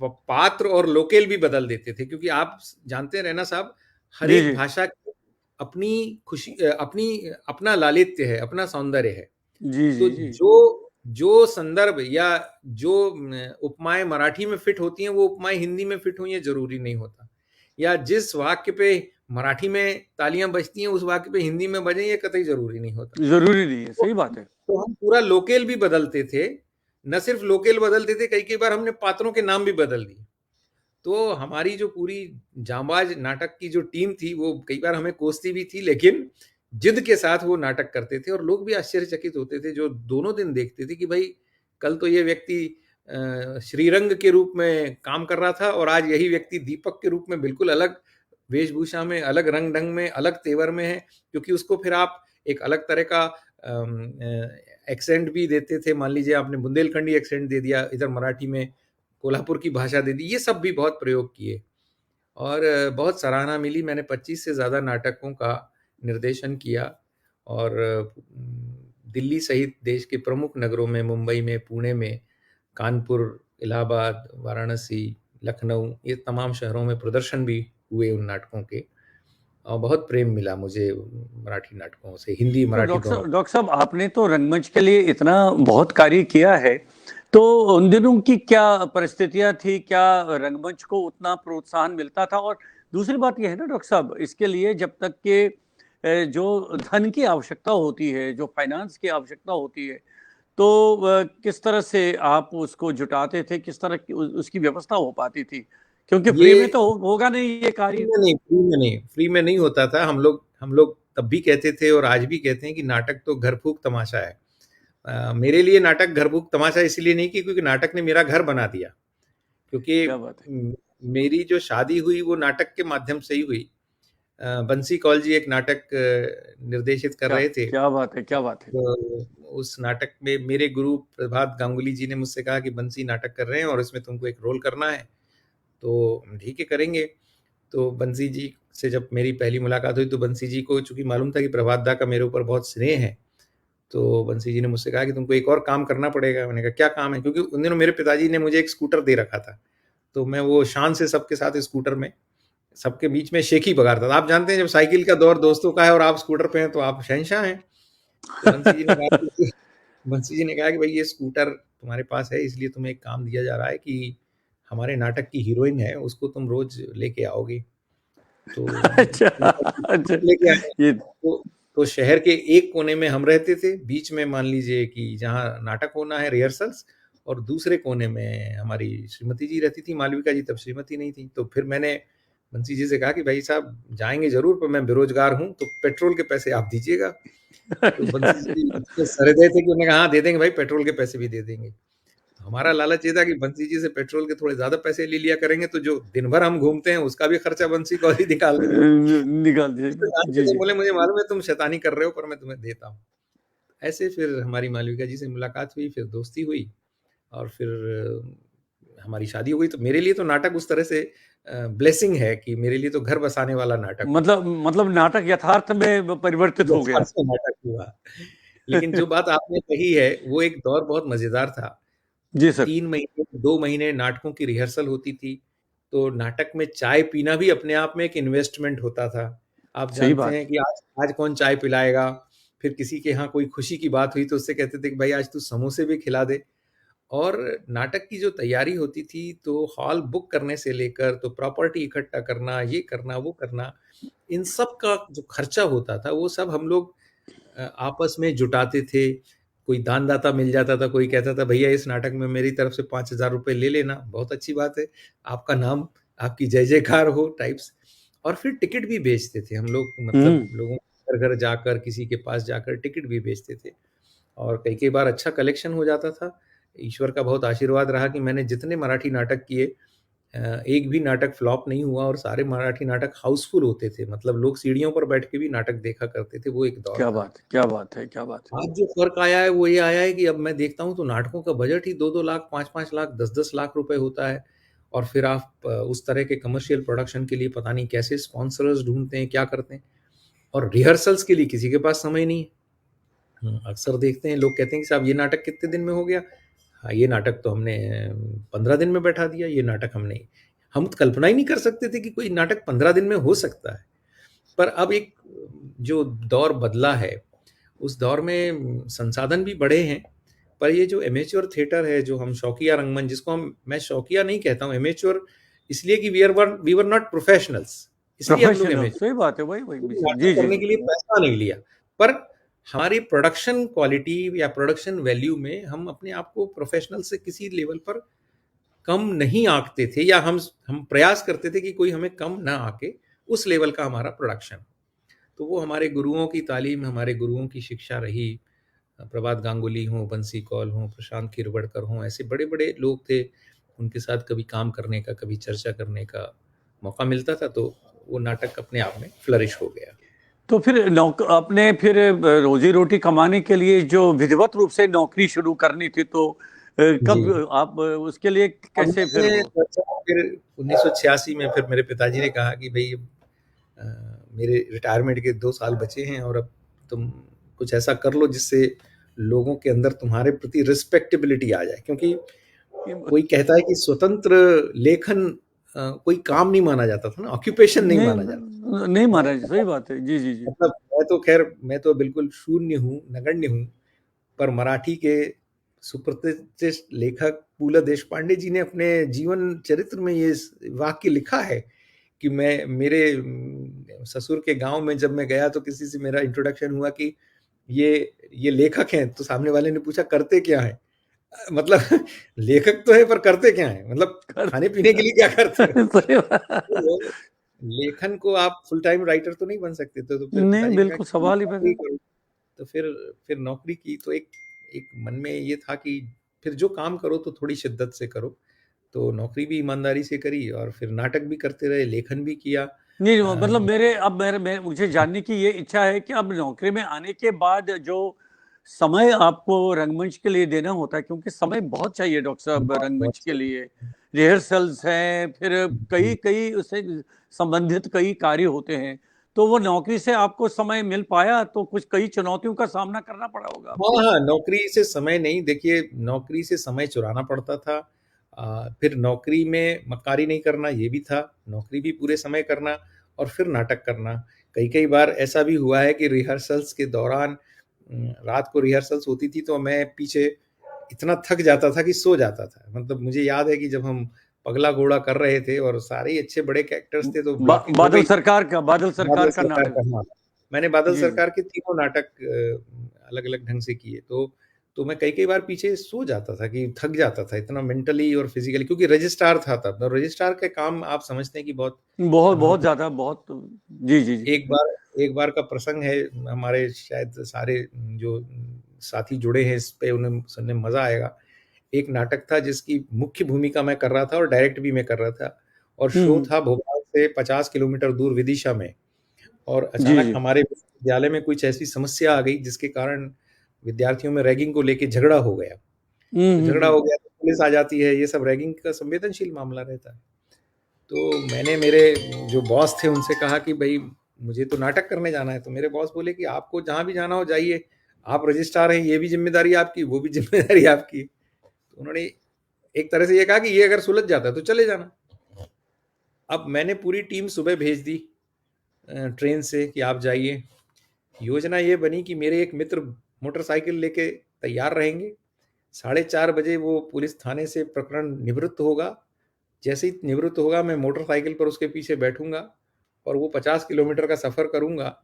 पात्र और लोकेल भी बदल देते थे, क्योंकि आप जानते हैं रैना साहब, हर जी एक जी भाषा की अपनी खुशी, अपनी अपना लालित्य है, अपना सौंदर्य है। जी तो जी जी। जो जो संदर्भ या जो उपमाएं मराठी में फिट होती हैं वो उपमाएं हिंदी में फिट हुई हैं जरूरी नहीं होता, या जिस वाक्य पे मराठी में तालियां बजती हैं उस वाक्य पे हिंदी में बजे, ये कतई जरूरी नहीं होता। जरूरी नहीं है, तो सही बात है। तो हम पूरा लोकेल भी बदलते थे, न सिर्फ लोकेल बदलते थे, कई कई बार हमने पात्रों के नाम भी बदल दिए। तो हमारी जो पूरी जांबाज नाटक की जो टीम थी वो कई बार हमें कोसती भी थी, लेकिन जिद के साथ वो नाटक करते थे, और लोग भी आश्चर्यचकित होते थे जो दोनों दिन देखते थे कि भाई कल तो ये व्यक्ति श्रीरंग के रूप में काम कर रहा था और आज यही व्यक्ति दीपक के रूप में बिल्कुल अलग वेशभूषा में, अलग रंग ढंग में, अलग तेवर में है, क्योंकि उसको फिर आप एक अलग तरह का एक्सेंट भी देते थे। मान लीजिए आपने बुंदेलखंडी एक्सेंट दे दिया, इधर मराठी में कोल्हापुर की भाषा दे दी, ये सब भी बहुत प्रयोग किए और बहुत सराहना मिली। मैंने 25 से ज़्यादा नाटकों का निर्देशन किया और दिल्ली सहित देश के प्रमुख नगरों में, मुंबई में, पुणे में, कानपुर, इलाहाबाद, वाराणसी, लखनऊ, ये तमाम शहरों में प्रदर्शन भी हुए उन नाटकों के, और बहुत प्रेम मिला मुझे मराठी नाटकों से, हिंदी तो मराठी दोनों। डॉक्टर साहब, आपने तो रंगमंच के लिए इतना बहुत कार्य किया है, तो उन दिनों की क्या परिस्थितियां थी, क्या रंगमंच को उतना प्रोत्साहन मिलता था? और दूसरी बात यह है ना डॉक्टर साहब, इसके लिए जब तक के जो धन की आवश्यकता होती है, जो फाइनेंस की आवश्यकता होती है, तो किस तरह से आप उसको जुटाते थे, किस तरह की उसकी व्यवस्था हो पाती थी? क्योंकि फ्री में ये तो होगा नहीं ये कार्य। फ्री में नहीं होता था। हम लोग तब भी कहते थे और आज भी कहते हैं कि नाटक तो घर फूक तमाशा है। मेरे लिए नाटक घर फूक तमाशा इसलिए नहीं कि क्योंकि नाटक ने मेरा घर बना दिया, क्योंकि क्या बात है। मेरी जो शादी हुई वो नाटक के माध्यम से ही हुई। बंसी कौल जी एक नाटक निर्देशित कर क्या रहे थे, क्या बात है, क्या बात है। तो उस नाटक में मेरे गुरु प्रभात गांगुली जी ने मुझसे कहा कि बंसी नाटक कर रहे हैं और इसमें तुमको एक रोल करना है, तो ठीक है करेंगे। तो बंसी जी से जब मेरी पहली मुलाकात हुई तो बंसी जी को चूंकि मालूम था कि प्रभात दा का मेरे ऊपर बहुत स्नेह है, तो बंसी जी ने मुझसे कहा कि तुमको एक और काम करना पड़ेगा। मैंने कहा क्या काम है, क्योंकि उन दिनों मेरे पिताजी ने मुझे एक स्कूटर दे रखा था, तो मैं वो शान से सबके साथ स्कूटर में सबके बीच में शेखी बगाड़ता था। आप जानते हैं जब साइकिल का दौर दोस्तों का है और आप स्कूटर पे हैं तो आप शहंशाह हैं। तो बंसी जी ने कहा कि भाई ये स्कूटर तुम्हारे पास है, इसलिए तुम्हें एक काम दिया जा रहा है कि हमारे नाटक की हीरोइन है उसको तुम रोज लेके आओगे। तो अच्छा। अच्छा। लेके आए। ये तो शहर के एक कोने में हम रहते थे, बीच में मान लीजिए कि जहाँ नाटक होना है रिहर्सल्स, और दूसरे कोने में हमारी श्रीमती जी रहती थी, मालविका जी, तब श्रीमती नहीं थी। तो फिर मैंने बंसी जी से कहा कि भाई साहब जाएंगे जरूर, पर मैं बेरोजगार हूँ तो पेट्रोल के पैसे आप दीजिएगा। तो बंसी जी इतने सहृदय थे कि उन्होंने कहा हाँ दे देंगे भाई, पेट्रोल के पैसे भी दे देंगे। हमारा लालच ये था कि बंसी जी से पेट्रोल के थोड़े ज्यादा पैसे ले लिया करेंगे तो जो दिन भर हम घूमते हैं उसका भी खर्चा बंसी को ही निकाल देंगे। निकाल दिए। जी तो जी। बोले मुझे मालूम है तुम शैतानी कर रहे हो पर मैं तुम्हें देता हूँ। ऐसे फिर हमारी मालविका जी से मुलाकात हुई, फिर दोस्ती हुई, और फिर हमारी शादी हो गई। तो मेरे लिए तो नाटक उस तरह से ब्लेसिंग है कि मेरे लिए तो घर बसाने वाला नाटक हुआ। मतलब नाटक यथार्थ में परिवर्तित हो गया। यथार्थ में नाटक हुआ। लेकिन जो बात आपने कही है वो एक दौर बहुत मजेदार था। जी सर। 3 महीने 2 महीने नाटकों की रिहर्सल होती थी, तो नाटक में चाय पीना भी अपने आप में एक इन्वेस्टमेंट होता था। आप सही जानते बात। हैं कि आज आज कौन चाय पिलाएगा। फिर किसी के यहाँ कोई खुशी की बात हुई तो उससे कहते थे कि भाई आज तू समोसे भी खिला दे। और नाटक की जो तैयारी होती थी, तो हॉल बुक करने से लेकर तो प्रॉपर्टी इकट्ठा करना, ये करना, वो करना, इन सब का जो खर्चा होता था, वो सब हम लोग आपस में जुटाते थे। कोई दानदाता मिल जाता था, कोई कहता था भैया इस नाटक में मेरी तरफ से 5,000 रुपए ले लेना, बहुत अच्छी बात है, आपका नाम, आपकी जय जयकार हो टाइप्स। और फिर टिकट भी बेचते थे हम लोग, मतलब हम्म। लोगों के घर घर जाकर, किसी के पास जाकर टिकट भी बेचते थे। और कई कई बार अच्छा कलेक्शन हो जाता था। ईश्वर का बहुत आशीर्वाद रहा कि मैंने जितने मराठी नाटक किए, एक भी नाटक फ्लॉप नहीं हुआ और सारे मराठी नाटक हाउसफुल होते थे। मतलब लोग सीढ़ियों पर बैठ के भी नाटक देखा करते थे, वो एक दौर क्या था। बात है, क्या बात है, क्या बात है। आज जो फ़र्क आया है वो ये आया है कि अब मैं देखता हूँ तो नाटकों का बजट ही 2-2 लाख, 5-5 लाख, 10-10 लाख रुपए होता है। और फिर आप उस तरह के कमर्शियल प्रोडक्शन के लिए पता नहीं कैसे स्पॉन्सर्स ढूँढते हैं, क्या करते हैं। और रिहर्सल्स के लिए किसी के पास समय नहीं है। अक्सर देखते हैं लोग कहते हैं कि साहब ये नाटक कितने दिन में हो गया? हाँ, ये नाटक तो हमने 15 दिन में बैठा दिया, ये नाटक हमने, हम तो कल्पना ही नहीं कर सकते थे कि कोई नाटक 15 दिन में हो सकता है। पर अब एक जो दौर बदला है, उस दौर में संसाधन भी बढ़े हैं, पर ये जो एमेच्योर थिएटर है, जो हम शौकिया रंगमंच, जिसको हम, मैं शौकिया नहीं कहता हूँ, एमेच्योर इसलिए कि वी वर नॉट प्रोफेशनल्स, इसलिए हम लोग प्रोफेशनल, एमेच्योर, सही बात है, वही वही नाटक जी जी करने जी। के लिए पैसा नहीं लिया, पर हमारी प्रोडक्शन क्वालिटी या प्रोडक्शन वैल्यू में हम अपने आप को प्रोफेशनल से किसी लेवल पर कम नहीं आंकते थे, या हम प्रयास करते थे कि कोई हमें कम ना आके, उस लेवल का हमारा प्रोडक्शन। तो वो हमारे गुरुओं की तालीम, हमारे गुरुओं की शिक्षा रही। प्रभात गांगुली हों, बंसी कौल हों, प्रशांत खिरवड़कर हों, ऐसे बड़े-बड़े लोग थे, उनके साथ कभी काम करने का, कभी चर्चा करने का मौका मिलता था, तो वो नाटक अपने आप में फ्लरिश हो गया। तो फिर अपने फिर रोजी रोटी कमाने के लिए जो विधिवत रूप से नौकरी शुरू करनी थी, तो जी। कब आप उसके लिए अब कैसे फिर मैंने सोचा, फिर 1986 में फिर मेरे पिताजी ने कहा कि भई अ, मेरे रिटायरमेंट के 2 साल बचे हैं और अब तुम कुछ ऐसा कर लो जिससे लोगों के अंदर तुम्हारे प्रति रिस्पेक्टेबिलिटी आ जाए। क्योंकि कोई कहता है कि स्वतंत्र लेखन कोई काम नहीं माना जाता था ना, ऑक्यूपेशन नहीं नहीं, माना जाता। नहीं मैं महाराज, सही बात है, जी जी जी। मतलब मैं तो खैर, मैं तो बिल्कुल शून्य हूँ, नगण्य हूँ, पर मराठी के सुप्रतिष्ठित लेखक फूला देशपांडे जी ने अपने जीवन चरित्र में ये वाक्य लिखा है कि मैं, मेरे ससुर के गांव में जब मैं गया तो किसी से मेरा इंट्रोडक्शन हुआ कि ये ये लेखक हैं, तो सामने वाले ने पूछा करते क्या है, मतलब लेखक तो है पर करते क्या है, मतलब कर खाने पीने के लिए क्या करते हो। सही बात। तो लेखन को आप फुल टाइम राइटर तो नहीं बन सकते थे, तो फिर नहीं, पिताजी ने कहा बिल्कुल कि सवाल ही पैदा। नौकरी करो। तो फिर नौकरी की, तो एक एक मन में ये था कि फिर जो काम करो तो थोड़ी शिद्दत से करो। तो नौकरी भी ईमानदारी से करी और फिर नाटक भी करते रहे, लेखन भी किया। नहीं, अ, मतलब मेरे अब मेरे मुझे जानने की ये इच्छा है कि अब नौकरी में आने के बाद जो समय आपको रंगमंच के लिए देना होता है, क्योंकि समय बहुत चाहिए डॉक्टर साहब बहुत बहुत रंगमंच के सही। लिए। रिहर्सल्स हैं, फिर कई जी। कई उससे संबंधित कई कार्य होते हैं। तो वो नौकरी से आपको समय मिल पाया, तो कुछ कई चुनौतियों का सामना करना पड़ा होगा हाँ, आपको। हाँ, नौकरी से समय नहीं, देखिए नौकरी से समय चुराना पड़ता था। फिर नौकरी में मक्कारी नहीं करना ये भी था, नौकरी भी पूरे समय करना और फिर नाटक करना। कई-कई बार ऐसा भी हुआ है कि रिहर्सल्स के दौरान रात को रिहर्सल्स होती थी तो मैं पीछे इतना थक जाता था कि सो जाता था। मतलब मुझे याद है कि जब हम पगला घोड़ा कर रहे थे और सारे ही अच्छे बड़े कैरेक्टर्स थे, तो ब्लॉकिंग हो बादल गई। सरकार का, बादल बादल सरकार का सरकार नाटक। का, हाँ। मैंने बादल जी जी। सरकार के तीनों नाटक अलग-अलग ढंग से किए, तो मैं कई-कई बार पीछे सो जाता था कि थक जाता था इतना मेंटली और फिज़िकली, क्योंकि रजिस्ट्रार था तब। तो रजिस्ट्रार का काम आप समझते हैं कि बहुत बहुत अ, बहुत ज्यादा, बहुत। जी जी जी। एक बार का प्रसंग है, हमारे शायद सारे जो साथी जुड़े हैं इस पे, उन्हें सुनने में मज़ा आएगा। एक नाटक था जिसकी मुख्य भूमिका मैं कर रहा था और डायरेक्ट भी मैं कर रहा था, और शो हम्म। था भोपाल से 50 किलोमीटर दूर विदिशा में। और जी अचानक जी। हमारे विश्वविद्यालय में कुछ ऐसी समस्या आ गई जिसके कारण विद्यार्थियों में रैगिंग को लेके झगड़ा हो गया। तो झगड़ा हो गया तो पुलिस आ जाती है, ये सब रैगिंग का संवेदनशील मामला रहता है। तो मैंने, मेरे जो बॉस थे उनसे कहा कि भई मुझे तो नाटक करने जाना है, तो मेरे बॉस बोले कि आपको जहाँ भी जाना हो जाइए, आप रजिस्ट्रार हैं, ये भी ज़िम्मेदारी आपकी, वो भी ज़िम्मेदारी आपकी। तो उन्होंने एक तरह से ये कहा कि ये अगर सुलझ जाता है तो चले जाना। अब मैंने पूरी टीम सुबह भेज दी ट्रेन से कि आप जाइए। योजना ये बनी कि मेरे एक मित्र मोटरसाइकिल लेके तैयार रहेंगे, 4:30 बजे वो पुलिस थाने से प्रकरण निवृत्त होगा। जैसे ही निवृत्त होगा, मैं मोटरसाइकिल पर उसके पीछे बैठूँगा और वो 50 किलोमीटर का सफ़र करूँगा।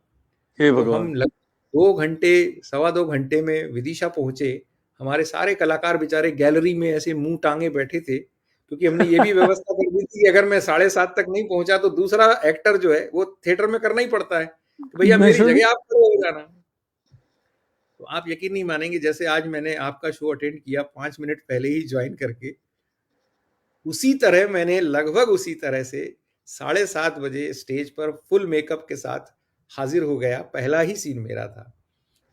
हे तो भगवान! हम लग 2 घंटे, सवा 2 घंटे में विदिशा पहुँचे। हमारे सारे कलाकार बेचारे गैलरी में ऐसे मुँह टाँगे बैठे थे, क्योंकि हमने ये भी व्यवस्था कर दी थी कि अगर मैं 7:30 तक नहीं पहुँचा तो दूसरा एक्टर जो है वो थिएटर में करना ही पड़ता है, कि भैया मैं मेरी सुन जगह आप खड़े हो जाना। तो आप यकीन नहीं मानेंगे, जैसे आज मैंने आपका शो अटेंड किया 5 मिनट पहले ही जॉइन करके, उसी तरह मैंने लगभग उसी तरह से 7:30 बजे स्टेज पर फुल मेकअप के साथ हाजिर हो गया। पहला ही सीन मेरा था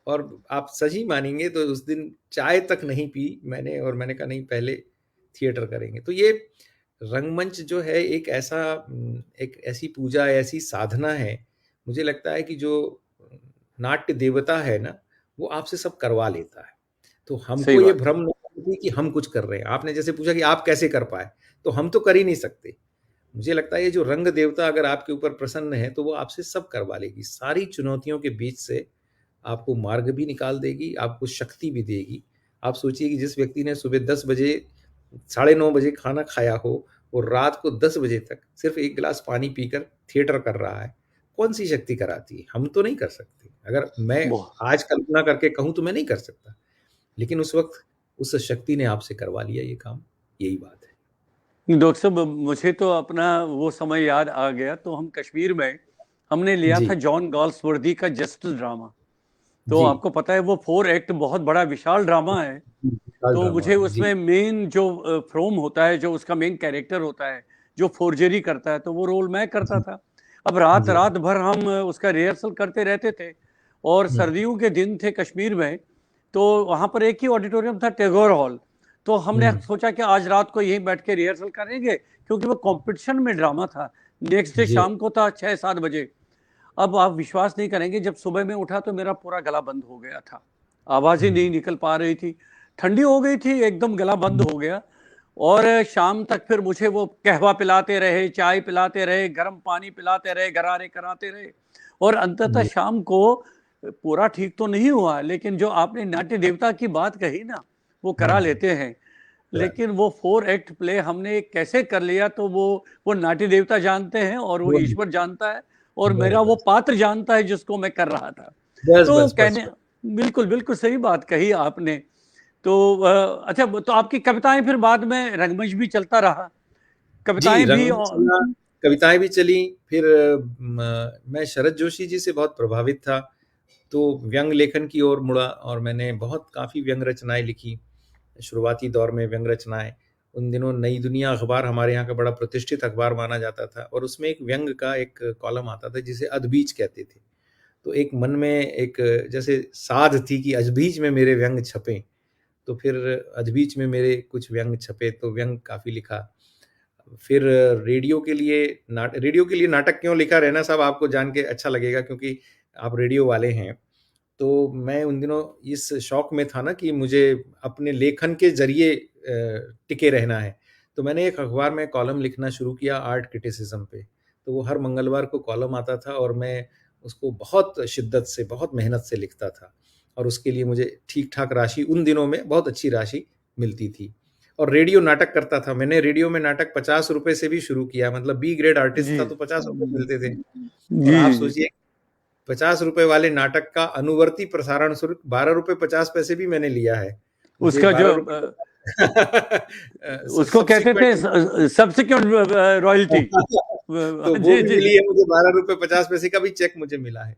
और आप सही मानेंगे तो उस दिन चाय तक नहीं पी मैंने, और मैंने कहा नहीं, पहले थिएटर करेंगे। तो ये रंगमंच जो है एक ऐसा एक ऐसी पूजा, ऐसी साधना है, मुझे लगता है कि जो नाट्य देवता है ना, वो आपसे सब करवा लेता है। तो सही हमको ये बात है। भ्रम नहीं होना चाहिए कि हम कुछ कर रहे हैं। आपने जैसे पूछा कि आप कैसे कर पाए, तो हम तो कर ही नहीं सकते। मुझे लगता है ये जो रंग देवता अगर आपके ऊपर प्रसन्न है, तो वो आपसे सब करवा लेगी। सारी चुनौतियों के बीच से आपको मार्ग भी निकाल देगी, आपको शक्ति भी देगी। आप सोचिए कि जिस व्यक्ति ने सुबह 10 बजे, साढ़े 9 बजे खाना खाया हो, वो रात को 10 बजे तक सिर्फ़ 1 गिलास पानी पीकर थिएटर कर रहा है, कौन-सी शक्ति कराती है? हम तो नहीं कर सकते। अगर मैं बहुत आज कल्पना करके कहूँ तो मैं नहीं कर सकता। लेकिन उस वक़्त उस शक्ति ने आपसे करवा लिया ये काम, यही बात है। डॉक्टर साहब, मुझे तो अपना वो समय याद आ गया। तो हम कश्मीर में हमने लिया जी, था जॉन गॉल्सवर्दी का जस्टिस ड्रामा। तो जी। आपको पता है वो 4 एक्ट बहुत बड़ा विशाल ड्रामा है। विशाल तो ड्रामा मुझे है। जी, उसमें मेन जो फ्रोम होता है, जो उसका मेन कैरेक्टर होता है, जो फोर्जरी करता है, तो वो रोल मैं करता जी, था। अब रात जी। रात भर हम उसका रिहर्सल करते रहते थे। और हुँ, सर्दियों के दिन थे कश्मीर में। तो वहाँ पर एक ही ऑडिटोरियम था, टैगोर हॉल। तो हमने हुँ। सोचा कि आज रात को यहीं बैठ के रिहर्सल करेंगे, क्योंकि वो कंपटीशन में ड्रामा था। नेक्स्ट डे जी। शाम को था 6-7 बजे। अब आप विश्वास नहीं करेंगे, जब सुबह में उठा तो मेरा पूरा गला बंद हो गया था। आवाज़ ही नहीं हुँ, निकल पा रही थी। ठंडी हो गई थी, एकदम गला बंद हुँ, हो गया। और शाम तक फिर मुझे वो कहवा पिलाते रहे, चाय पिलाते रहे, गर्म पानी पिलाते रहे, गरारे कराते रहे। और अंततः जी। शाम को पूरा ठीक तो नहीं हुआ, लेकिन जो आपने नाट्य देवता की बात कही ना, वो करा हुँ, लेते हैं। करा लेकिन वो 4 एक्ट प्ले हमने कैसे कर लिया, तो वो नाट्य देवता जानते हैं और वो वो ईश्वर जानता है। और बस, मेरा वो बस। पात्र जानता है जिसको मैं कर रहा था। बस, तो बस, बस, कहने बस। बिल्कुल, बिल्कुल सही बात कही आपने। तो अच्छा, तो आपकी कविताएँ फिर बाद में रंगमंच भी चलता रहा? जी, कविताएँ भी रंगमंच चला, कविताएँ भी चली, फिर मैं शरद जोशी जी से बहुत प्रभावित था, तो व्यंग लेखन की ओर मुड़ा और मैंने बहुत काफ़ी व्यंग रचनाएँ लिखी। शुरुआती दौर में व्यंग रचनाएँ, उन दिनों नई दुनिया अखबार हमारे यहाँ का बड़ा प्रतिष्ठित अखबार माना जाता था और उसमें एक व्यंग का एक कॉलम आता था जिसे अदबीज कहते थे। तो एक मन में एक जैसे साध थी कि अजबीज में मेरे व्यंग छपें, तो फिर अजबीज में मेरे कुछ व्यंग छपे, तो व्यंग काफ़ी लिखा। फिर रेडियो के लिए नाटक क्यों लिखा, रैना साहब आपको जान के अच्छा लगेगा क्योंकि आप रेडियो वाले हैं। तो मैं उन दिनों इस शौक में था ना कि मुझे अपने लेखन के ज़रिए टिके रहना है। तो मैंने एक अखबार में कॉलम लिखना शुरू किया आर्ट क्रिटिसिज़्म पे। तो वो हर मंगलवार को कॉलम आता था और मैं उसको बहुत शिद्दत से, बहुत मेहनत से लिखता था और उसके लिए मुझे ठीक-ठाक राशि, उन दिनों में बहुत अच्छी राशि मिलती थी। और रेडियो नाटक करता था। मैंने रेडियो में नाटक ₹50 से भी शुरू किया, मतलब बी ग्रेड आर्टिस्ट जी। था तो ₹50 मिलते थे। और जी, आप जी, जी। सोचिए ₹50 वाले नाटक का अनुवर्ती प्रसारण शुल्क ₹12.50 भी मैंने लिया है। मुझे उसका जो ₹12 उसको कहते थे सब्सिक्वेंट सब्सिक्वेंट रॉयल्टी। तो वो जी, भी जी, मिली जी। है मुझे, ₹12.50 का भी चेक मुझे मिला है।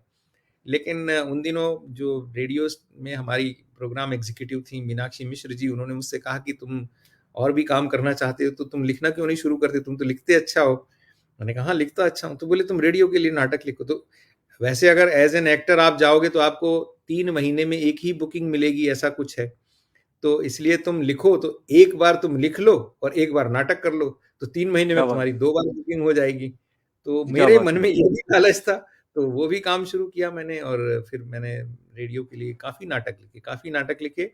लेकिन उन दिनों जो रेडियो में हमारी प्रोग्राम एग्जीक्यूटिव थी मीनाक्षी मिश्र जी, उन्होंने मुझसे कहा कि तुम और भी काम करना चाहते हो तो तुम लिखना क्यों नहीं शुरू करते, तुम तो लिखते अच्छा हो। मैंने कहा हाँ, लिखता अच्छा हूँ। तो बोले तुम रेडियो के लिए नाटक लिखो। तो वैसे अगर एज एन एक्टर आप जाओगे तो आपको 3 महीने में एक ही बुकिंग मिलेगी, ऐसा कुछ है। तो इसलिए तुम लिखो, तो एक बार तुम लिख लो और एक बार नाटक कर लो, तो 3 महीने क्या में बात तुम्हारी 2 बार बुकिंग हो जाएगी। तो क्या मेरे बात मन है! में ये भी लालच था, तो वो भी काम शुरू किया मैंने और फिर मैंने रेडियो के लिए काफ़ी नाटक लिखे।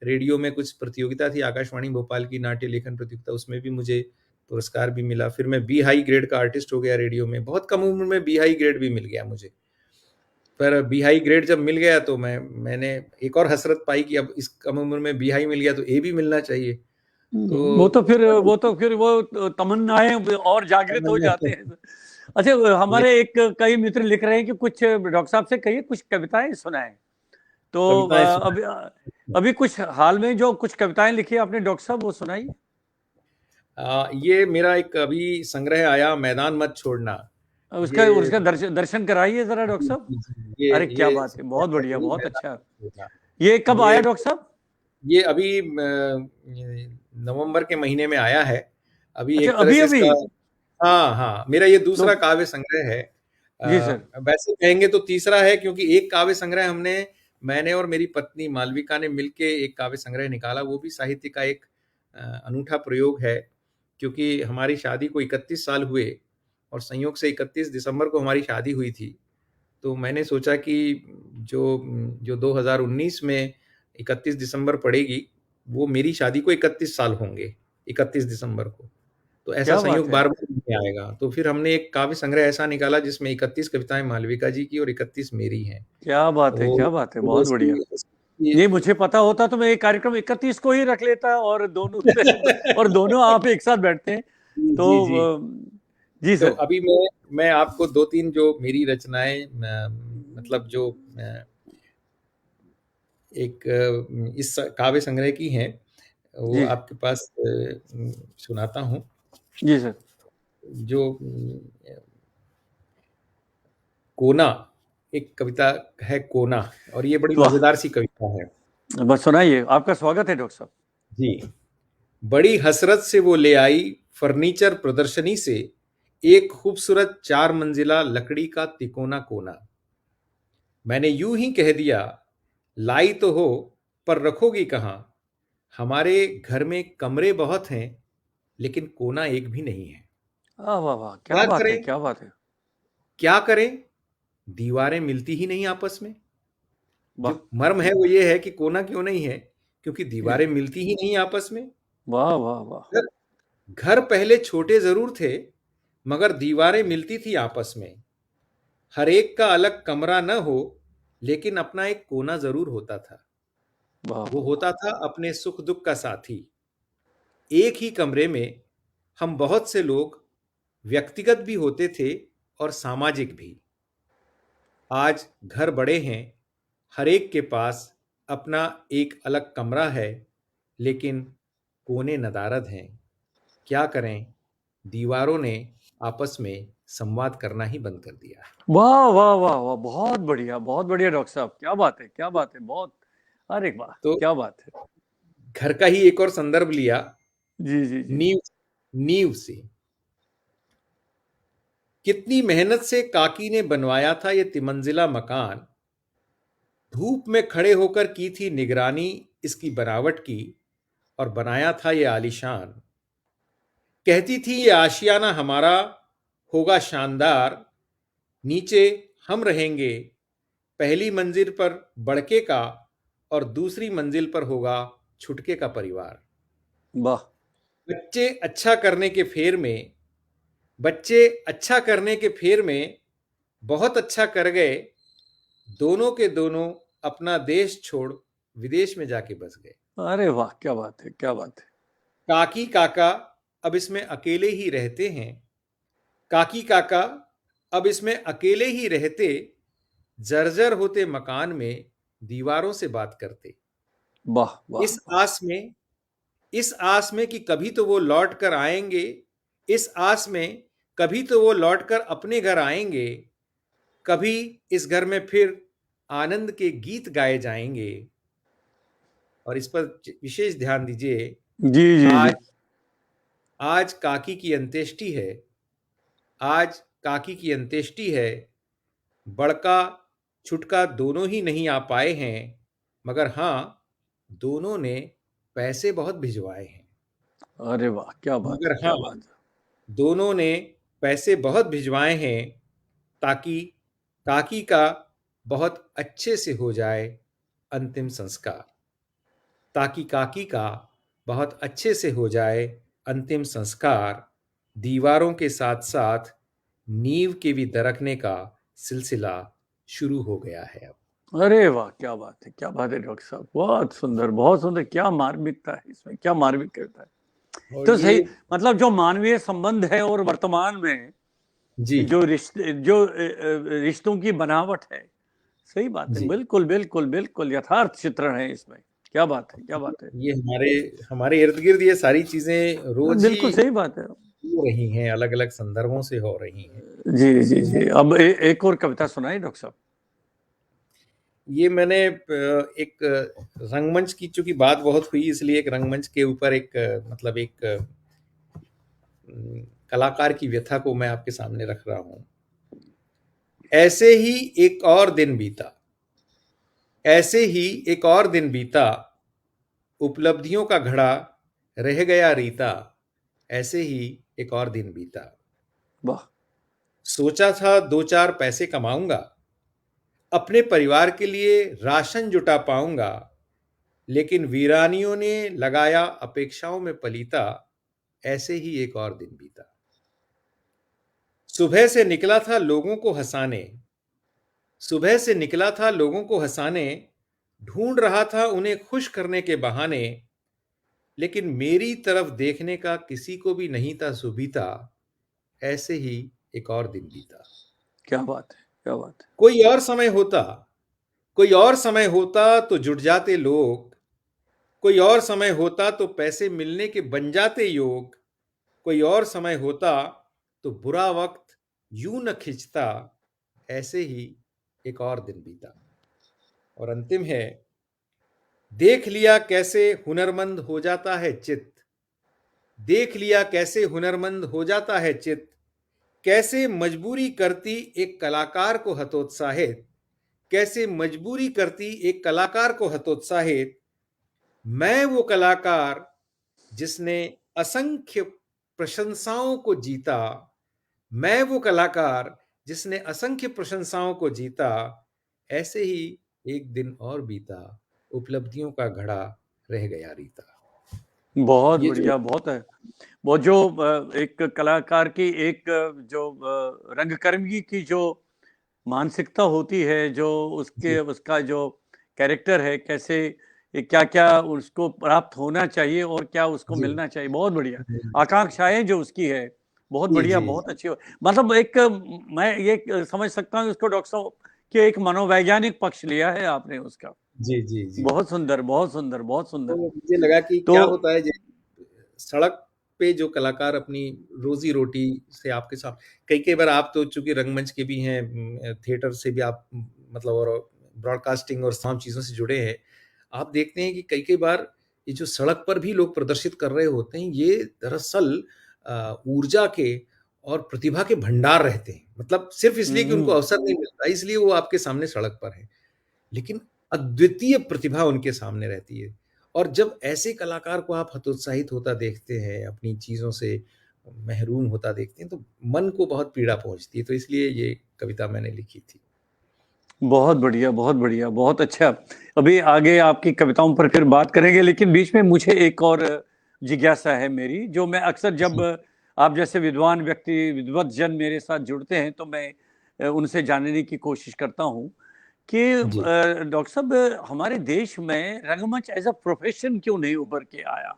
रेडियो में कुछ प्रतियोगिता थी, आकाशवाणी भोपाल की नाट्य लेखन प्रतियोगिता, उसमें भी मुझे पुरस्कार भी मिला। फिर मैं बी हाई ग्रेड का आर्टिस्ट हो गया रेडियो में, बहुत कम उम्र में बी हाई ग्रेड भी मिल गया मुझे। पर बी-हाई ग्रेड जब मिल गया तो मैंने एक और हसरत पाई कि अब इस कम उम्र में बी-हाई मिल गया तो ए भी मिलना चाहिए। वो तो फिर तमन्नाएं और जागृत हो जाते हैं। अच्छा, हमारे एक कई मित्र लिख रहे हैं कि कुछ डॉक्टर साहब से कहिए कुछ कविताएं सुनाएं। तो कविताएं अभी कुछ हाल में जो कुछ कविताएं लिखी आपने डॉक्टर साहब, वो सुनाइए। ये मेरा एक अभी संग्रह आया, मैदान मत छोड़ना। उसका ये उसका दर्शन कराइए जरा डॉक्टर साहब। जी, जी, अरे क्या ये बात है, बहुत बढ़िया, बहुत मैदान अच्छा। मत छोड़ना। ये कब ये आया डॉक्टर साहब? ये अभी ये नवंबर के महीने में आया है। अभी अच्छा, एक तरह अभी से अभी। इसका हाँ, हाँ, मेरा ये तो दूसरा काव्य संग्रह है। जी सर। वैसे कहेंगे तो तीसरा है, क्योंकि एक काव्य संग्रह मैंने और मेरी पत्नी मालविका ने मिलके एक काव्य संग्रह निकाला। वो भी साहित्य का एक अनूठा प्रयोग है, क्योंकि हमारी शादी को 31 साल हुए और संयोग से 31 दिसंबर को हमारी शादी हुई थी। तो मैंने सोचा कि जो जो 2019 में 31 दिसंबर पड़ेगी, वो मेरी शादी को 31 साल होंगे 31 दिसंबर को। तो ऐसा क्या बात संयोग है, बार-बार नहीं आएगा। तो फिर हमने एक काव्य संग्रह ऐसा निकाला जिसमें 31 कविताएँ मालविका जी की और 31 मेरी हैं। क्या बात है, तो क्या बात है, वो बहुत बढ़िया। उसकी ये मुझे पता होता तो मैं ये कार्यक्रम 31 को ही रख लेता, और दोनों पे और दोनों आप एक साथ बैठते हैं। जी, तो जी, जी। जी तो सर। अभी मैं आपको 2-3 जो मेरी रचनाएँ मतलब जो एक इस काव्य संग्रह की हैं, वो जी आपके पास सुनाता हूँ। जी सर। जो कोना, एक कविता है कोना, और ये बड़ी वाह, मज़ेदार सी कविता है। बस सुनाइए, आपका स्वागत है डॉक्टर साहब। जी। बड़ी हसरत से वो ले आई फर्नीचर प्रदर्शनी से एक खूबसूरत 4 मंजिला लकड़ी का तिकोना कोना। मैंने यूं ही कह दिया, लाई तो हो पर रखोगी कहाँ? हमारे घर में कमरे बहुत हैं, लेकिन कोना एक भी नहीं है। वाह वाह वाह, क्या क्या बात है, करें? क्या बात है। क्या करें? दीवारें मिलती ही नहीं आपस में। जो वाह। मर्म है वो ये है कि कोना क्यों नहीं है, क्योंकि जी। दीवारें मिलती ही नहीं आपस में। वाह वाह वाह। घर घर पहले छोटे जरूर थे, मगर दीवारें मिलती थी आपस में। हर एक का अलग कमरा न हो, लेकिन अपना एक कोना जरूर होता था। वाह वो वाह वाह। होता था अपने सुख दुख का साथी। एक ही कमरे में हम बहुत से लोग व्यक्तिगत भी होते थे और सामाजिक भी। आज घर बड़े हैं, हर एक के पास अपना एक अलग कमरा है, लेकिन कोने नदारद हैं। क्या करें? दीवारों ने आपस में संवाद करना ही बंद कर दिया। वाह वाह वाह वाह, बहुत बढ़िया डॉक्टर साहब, क्या बात है, क्या बात है, बहुत। अरे वाह, तो क्या बात है। घर का ही एक और संदर्भ लिया, जी जी जी। नींव नींव से। कितनी मेहनत से काकी ने बनवाया था ये तिमंजिला मकान। धूप में खड़े होकर की थी निगरानी इसकी बनावट की, और बनाया था ये आलीशान। कहती थी ये आशियाना हमारा होगा शानदार, नीचे हम रहेंगे, पहली मंजिल पर बड़के का और दूसरी मंजिल पर होगा छुटके का परिवार। वाह। बच्चे अच्छा करने के फेर में बच्चे अच्छा करने के फेर में बहुत अच्छा कर गए, दोनों के दोनों अपना देश छोड़ विदेश में जाके बस गए। अरे वाह, क्या बात है, क्या बात है। काकी काका अब इसमें अकेले ही रहते हैं। काकी काका अब इसमें अकेले ही रहते, जर्जर होते मकान में दीवारों से बात करते। वाह वाह इस वाह। आस में इस आस में कि कभी तो वो लौट कर आएंगे, इस आस में कभी तो वो लौट कर अपने घर आएंगे, कभी इस घर में फिर आनंद के गीत गाए जाएंगे। और इस पर विशेष ध्यान दीजिए। जी जी जी। आज आज काकी की अंत्येष्टि है। आज काकी की अंत्येष्टि है। बड़का छुटका दोनों ही नहीं आ पाए हैं, मगर हाँ, दोनों ने पैसे बहुत भिजवाए हैं। अरे वाह, क्या बात मगर है, क्या हाँ, बात है। दोनों ने पैसे बहुत भिजवाए हैं, ताकि काकी का बहुत अच्छे से हो जाए अंतिम संस्कार। ताकि काकी का बहुत अच्छे से हो जाए अंतिम संस्कार, दीवारों के साथ साथ नींव के भी दरकने का सिलसिला शुरू हो गया है अब। अरे वाह! क्या बात है, क्या बात है डॉक्टर साहब। बहुत सुंदर, क्या मार्मिकता है इसमें, क्या मार्मिकता है। और तो ये सही मतलब जो मानवीय संबंध है और वर्तमान में जी, जो रिश्तों की बनावट है, सही बात है। जी। बिल्कुल, बिल्कुल, बिल्कुल यथार्थ चित्रण है इसमें। क्या बात है, क्या बात है। ये हमारे हमारे इर्द-गिर्द ये सारी चीज़ें रोज़ ही बिल्कुल सही बात है। हो रही हैं, अलग-अलग संदर्भों से हो रही हैं। जी, जी, जी। अब एक और कविता सुनाइए डॉक्टर साहब। ये मैंने एक रंगमंच की चूँकि बात बहुत हुई इसलिए एक रंगमंच के ऊपर एक मतलब एक कलाकार की व्यथा को मैं आपके सामने रख रहा हूँ। ऐसे ही एक और दिन बीता, ऐसे ही एक और दिन बीता, उपलब्धियों का घड़ा रह गया रीता, ऐसे ही एक और दिन बीता। वाह! सोचा था 2-4 पैसे कमाऊँगा, अपने परिवार के लिए राशन जुटा पाऊँगा, लेकिन वीरानियों ने लगाया अपेक्षाओं में पलीता, ऐसे ही एक और दिन बीता। सुबह से निकला था लोगों को हँसाने, सुबह से निकला था लोगों को हँसाने, ढूँढ रहा था उन्हें खुश करने के बहाने, लेकिन मेरी तरफ देखने का किसी को भी नहीं था सुबीता, ऐसे ही एक और दिन बीता। क्या बात है, क्या बात है। कोई और समय होता, कोई और समय होता तो जुट जाते लोग, कोई और समय होता तो पैसे मिलने के बन जाते योग, कोई और समय होता तो बुरा वक्त यूं न खिंचता, ऐसे ही एक और दिन बीता। और अंतिम है, देख लिया कैसे हुनरमंद हो जाता है चित, देख लिया कैसे हुनरमंद हो जाता है चित, कैसे मजबूरी करती एक कलाकार को हतोत्साहित, कैसे मजबूरी करती एक कलाकार को हतोत्साहित, मैं वो कलाकार जिसने असंख्य प्रशंसाओं को जीता, मैं वो कलाकार जिसने असंख्य प्रशंसाओं को जीता, ऐसे ही एक दिन और बीता, उपलब्धियों का घड़ा रह गया रीता। बहुत ये जो बढ़िया, बहुत है। वो जो एक कलाकार की एक जो रंगकर्मी की जो मानसिकता होती है, जो उसके जी, उसका जो कैरेक्टर है, कैसे क्या-क्या उसको प्राप्त होना चाहिए और क्या उसको जी। मिलना चाहिए, बहुत बढ़िया। हुँ। आकांक्षाएँ जो उसकी है, बहुत जी, बढ़िया, जी, बहुत जी। अच्छी मतलब एक मैं ये समझ सकता हूँ इसको डॉक्टर साहब कि एक मनोवैज्ञानिक पक्ष लिया है आपने उसका। जी, जी, जी। बहुत सुंदर, बहुत सुंदर, बहुत सुंदर। तो मुझे लगा कि तो क्या होता है सड़क पे जो कलाकार अपनी रोज़ी-रोटी से आपके साथ कई-कई बार आप तो चूँकि रंगमंच के भी हैं थिएटर से भी आप मतलब और ब्रॉडकास्टिंग और तमाम चीज़ों से जुड़े हैं। आप देखते हैं कि कई-कई बार ये जो सड़क पर भी लोग प्रदर्शित कर रहे होते हैं, ये दरअसल ऊर्जा के और प्रतिभा के भंडार रहते हैं। मतलब सिर्फ़ इसलिए कि उनको हुँ, अवसर नहीं मिलता, इसलिए वो आपके सामने सड़क पर हैं। लेकिन अद्वितीय प्रतिभा उनके सामने रहती है और जब ऐसे कलाकार को आप हतोत्साहित होता देखते हैं, अपनी चीज़ों से महरूम होता देखते हैं, तो मन को बहुत पीड़ा पहुँचती है। तो इसलिए ये कविता मैंने लिखी थी। बहुत बढ़िया, बहुत बढ़िया, बहुत अच्छा। अभी आगे आपकी कविताओं पर फिर बात करेंगे, लेकिन बीच में मुझे एक और जिज्ञासा है मेरी, जो मैं अक्सर जब जी, आप जैसे विद्वान व्यक्ति, विद्वत जन मेरे साथ जुड़ते हैं, तो मैं उनसे जानने की कोशिश करता हूँ कि जी, डॉक्टर साहब हमारे देश में रंगमंच एज़ अ प्रोफ़ेशन क्यों नहीं उभर के आया?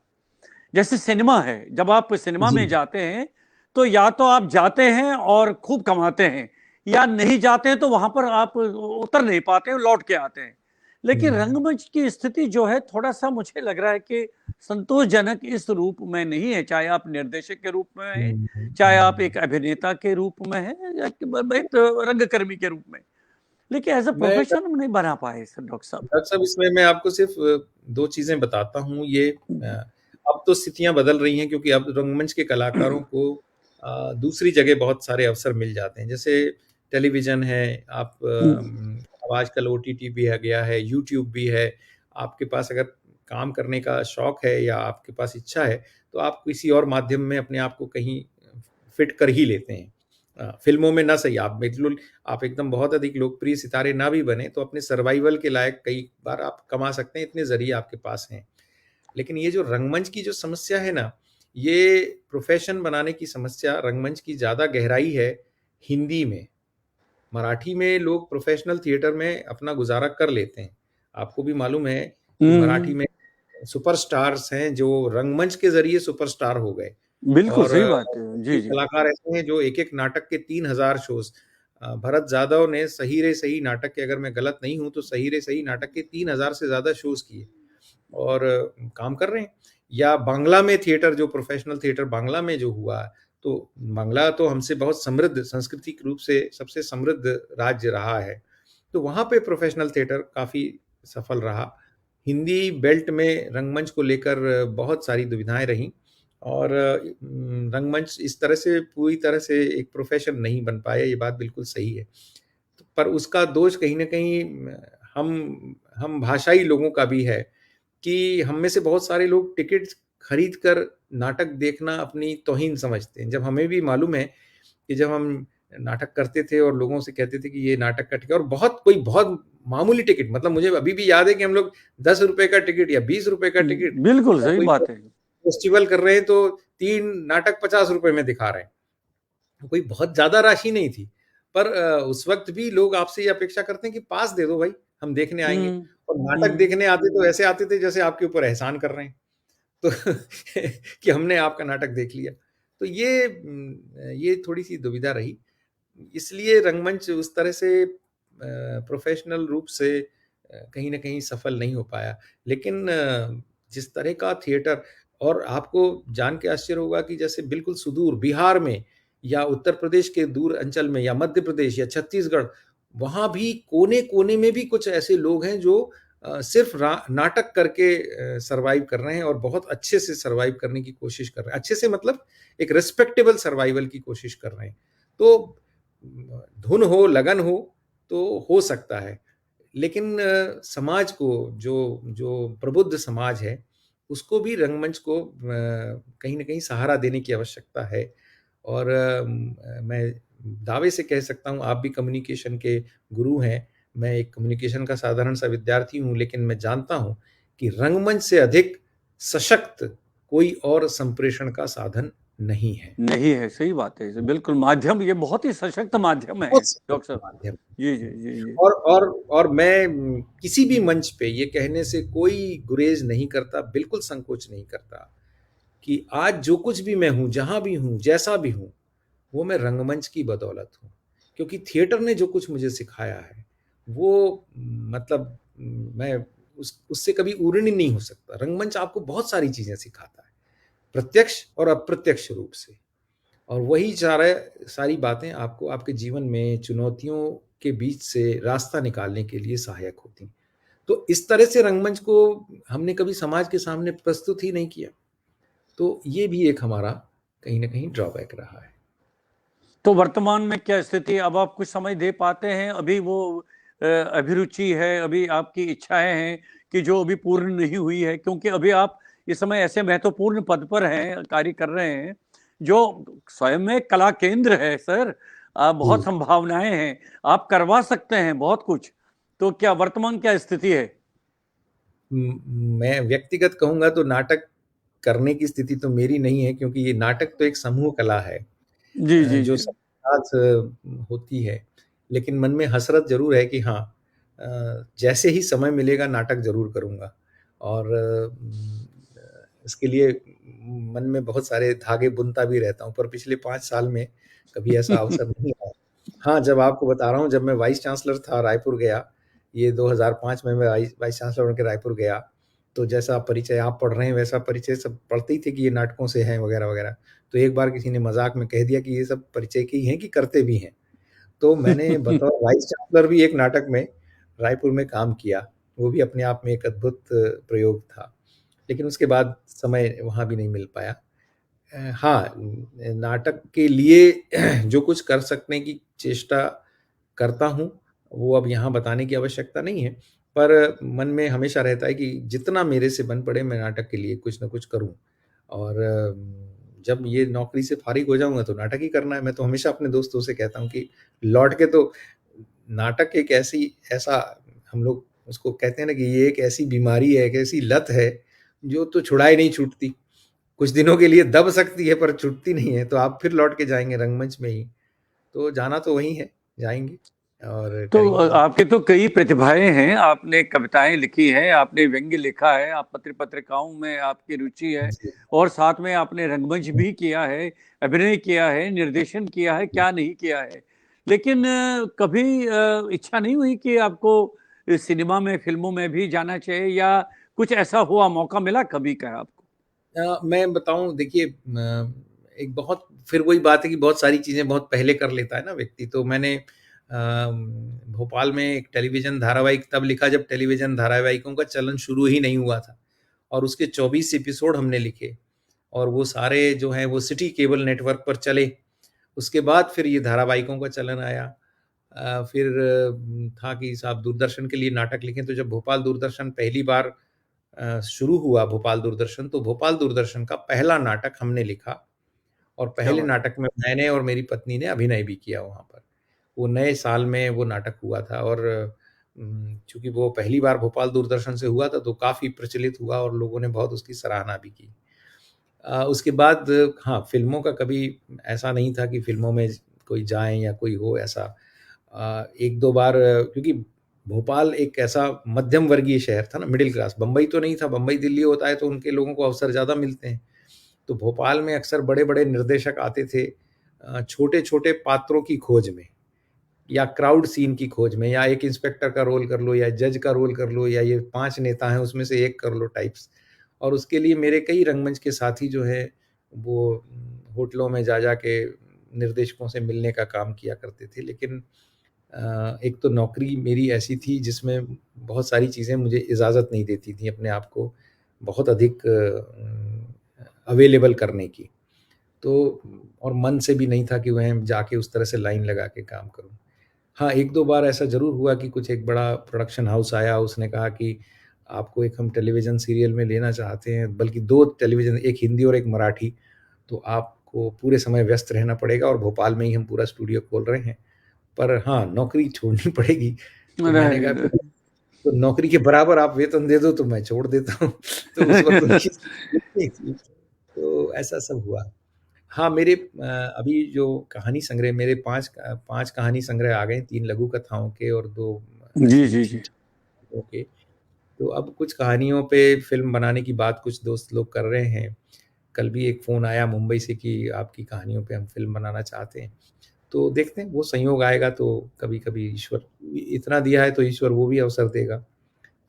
जैसे सिनेमा है, जब आप सिनेमा जी। में जाते हैं, तो या तो आप जाते हैं और खूब कमाते हैं, या नहीं जाते हैं तो वहाँ पर आप उतर नहीं पाते हैं, लौट के आते हैं। लेकिन हुँ, रंगमंच की स्थिति जो है थोड़ा-सा मुझे लग रहा है कि संतोषजनक इस रूप में नहीं है, चाहे आप निर्देशक के रूप में हैं, हुँ, हुँ, चाहे आप हुँ। एक अभिनेता के रूप में हैं या कि ब एक रंगकर्मी के रूप में। लेकिन एज़ अ मैं प्रोफ़ेशन हम नहीं बना पाए सर डॉक्टर साहब। डॉक्टर साहब इसमें मैं आपको सिर्फ़ 2 चीज़ें बताता हूँ। अब तो स्थितियाँ बदल रही हैं क्योंकि अब रंगमंच के कलाकारों को दूसरी जगह बहुत सारे अवसर मिल जाते हैं। जैसे टेलीविज़न है, आप अब आजकल ओटीटी भी आ गया है, यूट्यूब भी है। आपके पास अगर काम करने का शौक है या आपके पास इच्छा है, तो आप किसी और माध्यम में अपने आप को कहीं फिट कर ही लेते हैं। फ़िल्मों में ना सही, आप एकदम बहुत अधिक लोकप्रिय सितारे ना भी बने, तो अपने सर्वाइवल के लायक कई बार आप कमा सकते हैं, इतने ज़रिए आपके पास हैं। लेकिन ये जो रंगमंच की जो समस्या है ना, ये प्रोफ़ेशन बनाने की समस्या रंगमंच की ज़्यादा गहराई है हिंदी में। मराठी में लोग प्रोफ़ेशनल थिएटर में अपना गुज़ारा कर लेते हैं। आपको भी मालूम है कि मराठी हम्म। में सुपरस्टार्स हैं जो रंगमंच के ज़रिए सुपरस्टार हो गए बिल्कुल और सही बात है। कई जी जी। कलाकार ऐसे हैं जो एक-एक नाटक के 3000 शोज़ भरत जाधव ने सही रे सही नाटक के, अगर मैं गलत नहीं हूँ तो सही रे सही नाटक के 3000 से ज़्यादा शोज़ किए और काम कर रहे हैं। या बांग्ला में थिएटर, जो प्रोफ़ेशनल थिएटर बांग्ला में जो हुआ, तो बांग्ला तो हमसे बहुत समृद्ध, सांस्कृतिक रूप से सबसे समृद्ध राज्य रहा है। तो वहाँ पे प्रोफ़ेशनल थिएटर काफ़ी सफल रहा। हिंदी बेल्ट में रंगमंच को लेकर बहुत सारी दुविधाएँ रहीं और रंगमंच इस तरह से पूरी तरह से एक प्रोफ़ेशन नहीं बन पाया, ये बात बिल्कुल सही है। पर उसका दोष कहीं न कहीं हम भाषाई लोगों का भी है कि हम में से बहुत सारे लोग टिकट खरीद कर नाटक देखना अपनी तौहीन समझते हैं। जब हमें भी मालूम है कि जब हम नाटक करते थे और लोगों से कहते थे कि ये नाटक का टिकट, और बहुत मामूली टिकट, मतलब मुझे अभी भी याद है कि हम लोग ₹10 का टिकट या ₹20 का टिकट, बिल्कुल या सही कोई बात है। फेस्टिवल कर रहे हैं तो 3 नाटक ₹50 में दिखा रहे हैं। कोई बहुत ज़्यादा राशि नहीं थी। पर उस वक़्त भी लोग आपसे ये अपेक्षा करते हैं कि पास दे दो भाई, हम देखने आएँगे। हम्म। और नाटक हम्म। देखने आते तो ऐसे आते थे जैसे आपके ऊपर एहसान कर रहे हैं। तो कि हमने आपका नाटक देख लिया। तो ये थोड़ी-सी दुविधा रही। इसलिए रंगमंच उस तरह से प्रोफ़ेशनल रूप से कहीं न कहीं सफल नहीं हो पाया। लेकिन जिस तरह का थिएटर, और आपको जान के आश्चर्य होगा कि जैसे बिल्कुल सुदूर बिहार में या उत्तर प्रदेश के दूर अंचल में या मध्य प्रदेश या छत्तीसगढ़, वहाँ भी कोने-कोने में भी कुछ ऐसे लोग हैं जो सिर्फ़ रा नाटक करके सर्वाइव कर रहे हैं और बहुत अच्छे से सर्वाइव करने की कोशिश कर रहे हैं। अच्छे से मतलब एक रिस्पेक्टेबल सर्वाइवल की कोशिश कर रहे हैं। तो धुन हो, लगन तो हो सकता है। लेकिन समाज को, जो जो प्रबुद्ध समाज है, उसको भी रंगमंच को कहीं न कहीं सहारा देने की आवश्यकता है। और मैं दावे से कह सकता हूँ, आप भी कम्युनिकेशन के गुरु हैं, मैं एक कम्युनिकेशन का साधारण सा विद्यार्थी हूँ, लेकिन मैं जानता हूँ कि रंगमंच से अधिक सशक्त कोई और संप्रेषण का साधन नहीं है। नहीं है, सही बात है। बिल्कुल, माध्यम ये बहुत ही सशक्त माध्यम है बहुत डॉक्टर सशक्त साहब। माध्यम। जी, जी, जी, जी। और मैं किसी भी मंच पे ये कहने से कोई गुरेज़ नहीं करता, बिल्कुल संकोच नहीं करता कि आज जो कुछ भी मैं हूँ, जहाँ भी हूँ, जैसा भी हूँ, वो मैं रंगमंच की बदौलत हूँ। क्योंकि थिएटर ने जो कुछ मुझे सिखाया है, वो मतलब मैं उससे कभी ऊर्णी नहीं हो सकता। रंगमंच आपको बहुत सारी चीज़ें सिखाता है, प्रत्यक्ष और अप्रत्यक्ष रूप से। और वही सारी बातें आपको आपके जीवन में चुनौतियों के बीच से रास्ता निकालने के लिए सहायक होती हैं। तो इस तरह से रंगमंच को हमने कभी समाज के सामने प्रस्तुत ही नहीं किया। तो ये भी एक हमारा कहीं न कहीं ड्रॉबैक रहा है। तो वर्तमान में क्या स्थिति है? अब आप कुछ समय दे पाते हैं? अभी वो अभिरुचि है, अभी आपकी इच्छाएँ हैं कि जो अभी पूर्ण नहीं हुई है, क्योंकि अभी आप इस समय ऐसे महत्वपूर्ण पद पर हैं, कार्य कर रहे हैं, जो स्वयं में कला केंद्र है सर। बहुत जी। संभावनाएँ हैं, आप करवा सकते हैं बहुत कुछ। तो क्या वर्तमान क्या स्थिति है? म मैं व्यक्तिगत कहूँगा तो नाटक करने की स्थिति तो मेरी नहीं है, क्योंकि ये नाटक तो एक समूह कला है जी, जी, जो जी। सबके साथ होती है। लेकिन मन में हसरत ज़रूर है कि हाँ, जैसे ही समय मिलेगा नाटक ज़रूर करूँगा। और इसके लिए मन में बहुत सारे धागे बुनता भी रहता हूँ, पर पिछले 5 साल में कभी ऐसा अवसर नहीं आया। हाँ, जब आपको बता रहा हूँ, जब मैं वाइस चांसलर था, रायपुर गया, ये 2005 में मैं वाइस चांसलर बन के रायपुर गया, तो जैसा परिचय आप पढ़ रहे हैं वैसा परिचय सब पढ़ते ही थे कि ये नाटकों से हैं वगैरह-वगैरह। तो एक बार किसी ने मज़ाक में कह दिया कि ये सब परिचय के ही हैं कि करते भी हैं। तो मैंने बतौर वाइस चांसलर भी एक नाटक में रायपुर में काम किया, वो भी अपने आप में एक अद्भुत प्रयोग था। लेकिन उसके बाद समय वहाँ भी नहीं मिल पाया। हाँ, नाटक के लिए जो कुछ कर सकने की चेष्टा करता हूँ, वो अब यहाँ बताने की आवश्यकता नहीं है, पर मन में हमेशा रहता है कि जितना मेरे से बन पड़े मैं नाटक के लिए कुछ न कुछ करूँ। और जब ये नौकरी से फ़ारिग हो जाऊँगा तो नाटक ही करना है। मैं तो हमेशा अपने दोस्तों से कहता हूँ कि लौट के तो नाटक एक ऐसा हम लोग उसको कहते हैं ना कि ये एक ऐसी बीमारी है, एक ऐसी लत है, जो तो छुड़ाए नहीं छूटती। कुछ दिनों के लिए दब सकती है पर छूटती नहीं है, तो आप फिर लौट के जाएँगे रंगमंच में ही। तो जाना तो वही है, जाएँगे। और तो करीब आपके तो कई प्रतिभाएं हैं, आपने कविताएं लिखी हैं, आपने व्यंग्य लिखा है, आप पत्रिकाओं में आपकी रुचि है, जी, और साथ में आपने रंगमंच भी किया है, अभिनय किया है, निर्देशन किया है, क्या नहीं किया है। लेकिन कभी इच्छा नहीं हुई कि आपको सिनेमा में, फिल्मों में भी जाना चाहिए, या कुछ ऐसा हुआ, मौका मिला कभी का आपको? मैं बताऊँ देखिए एक बहुत फिर वही बात है कि बहुत सारी चीज़ें बहुत पहले कर लेता है ना व्यक्ति। तो मैंने भोपाल में एक टेलीविज़न धारावाहिक तब लिखा जब टेलीविज़न धारावाहिकों का चलन शुरू ही नहीं हुआ था और उसके 24 एपिसोड हमने लिखे और वो सारे जो हैं वो सिटी केबल नेटवर्क पर चले। उसके बाद फिर ये धारावाहिकों का चलन आया। फिर था कि साहब दूरदर्शन के लिए नाटक लिखें, तो जब भोपाल दूरदर्शन पहली बार शुरू हुआ भोपाल दूरदर्शन, तो भोपाल दूरदर्शन का पहला नाटक हमने लिखा और क्या पहले बात। नाटक में मैंने और मेरी पत्नी ने अभिनय भी किया वहाँ पर। वो नए साल में वो नाटक हुआ था और चूँकि वो पहली बार भोपाल दूरदर्शन से हुआ था, तो काफ़ी प्रचलित हुआ और लोगों ने बहुत उसकी सराहना भी की। उसके बाद हाँ, फ़िल्मों का कभी ऐसा नहीं था कि फ़िल्मों में कोई जाएँ या कोई हो ऐसा। 1-2 बार क्योंकि भोपाल एक ऐसा मध्यम वर्गीय शहर था ना, मिडल क्लास। बम्बई तो नहीं था, बम्बई, दिल्ली होता है तो उनके लोगों को अवसर ज़्यादा मिलते हैं। तो भोपाल में अक्सर बड़े-बड़े निर्देशक आते थे छोटे-छोटे पात्रों की खोज में या क्राउड सीन की खोज में या एक इंस्पेक्टर का रोल कर लो या जज का रोल कर लो या ये 5 नेता हैं उसमें से एक कर लो टाइप्स। और उसके लिए मेरे कई रंगमंच के साथी जो हैं वो होटलों में जा के निर्देशकों से मिलने का काम किया करते थे। लेकिन एक तो नौकरी मेरी ऐसी थी जिसमें बहुत सारी चीज़ें मुझे इजाज़त नहीं देती थी अपने आप को बहुत अधिक अवेलेबल करने की। तो और मन से भी नहीं था कि वह जाके उस तरह से लाइन लगा के काम करूँ। हाँ, 1-2 बार ऐसा ज़रूर हुआ कि कुछ एक बड़ा प्रोडक्शन हाउस आया, उसने कहा कि आपको एक हम टेलीविज़न सीरियल में लेना चाहते हैं, बल्कि 2 टेलीविज़न, एक हिंदी और एक मराठी, तो आपको पूरे समय व्यस्त रहना पड़ेगा और भोपाल में ही हम पूरा स्टूडियो खोल रहे हैं। पर हाँ, नौकरी छोड़नी पड़ेगी। तो मैंने नहीं कहा नहीं। फिर तो नौकरी के बराबर आप वेतन दे दो तो मैं छोड़ देता हूँ। तो उस वक़्त उनकी नहीं थी। तो ऐसा सब हुआ। हाँ, मेरे अभी जो कहानी संग्रह मेरे 5 कहानी संग्रह आ गए, 3 लघु कथाओं के और 2 जी ऐसी जी जी। ठीक-ठाक के। तो अब कुछ कहानियों पे फ़िल्म बनाने की बात कुछ दोस्त लोग कर रहे हैं। कल भी एक फ़ोन आया मुंबई से कि आपकी कहानियों पे हम फ़िल्म बनाना चाहते हैं। तो देखते हैं वो संयोग आएगा तो कभी-कभी ईश्वर इतना दिया है तो ईश्वर वो भी अवसर देगा।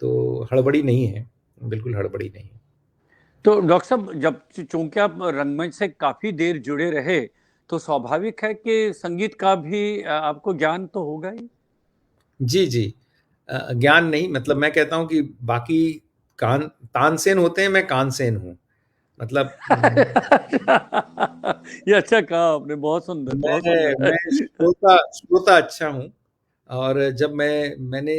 तो हड़बड़ी नहीं है, बिल्कुल हड़बड़ी नहीं है। तो डॉक्टर साहब, जब चूंकि आप रंगमंच से काफी देर जुड़े रहे, तो स्वाभाविक है कि संगीत का भी आपको ज्ञान तो होगा ही। जी, जी। ज्ञान नहीं मतलब मैं कहता हूँ कि बाकी कान तानसेन होते हैं, मैं कानसेन हूँ। मतलब ये अच्छा कहा आपने, बहुत सुंदर, बहुत मैं सुंदर। श्रोता श्रोता अच्छा हूँ और जब मैंने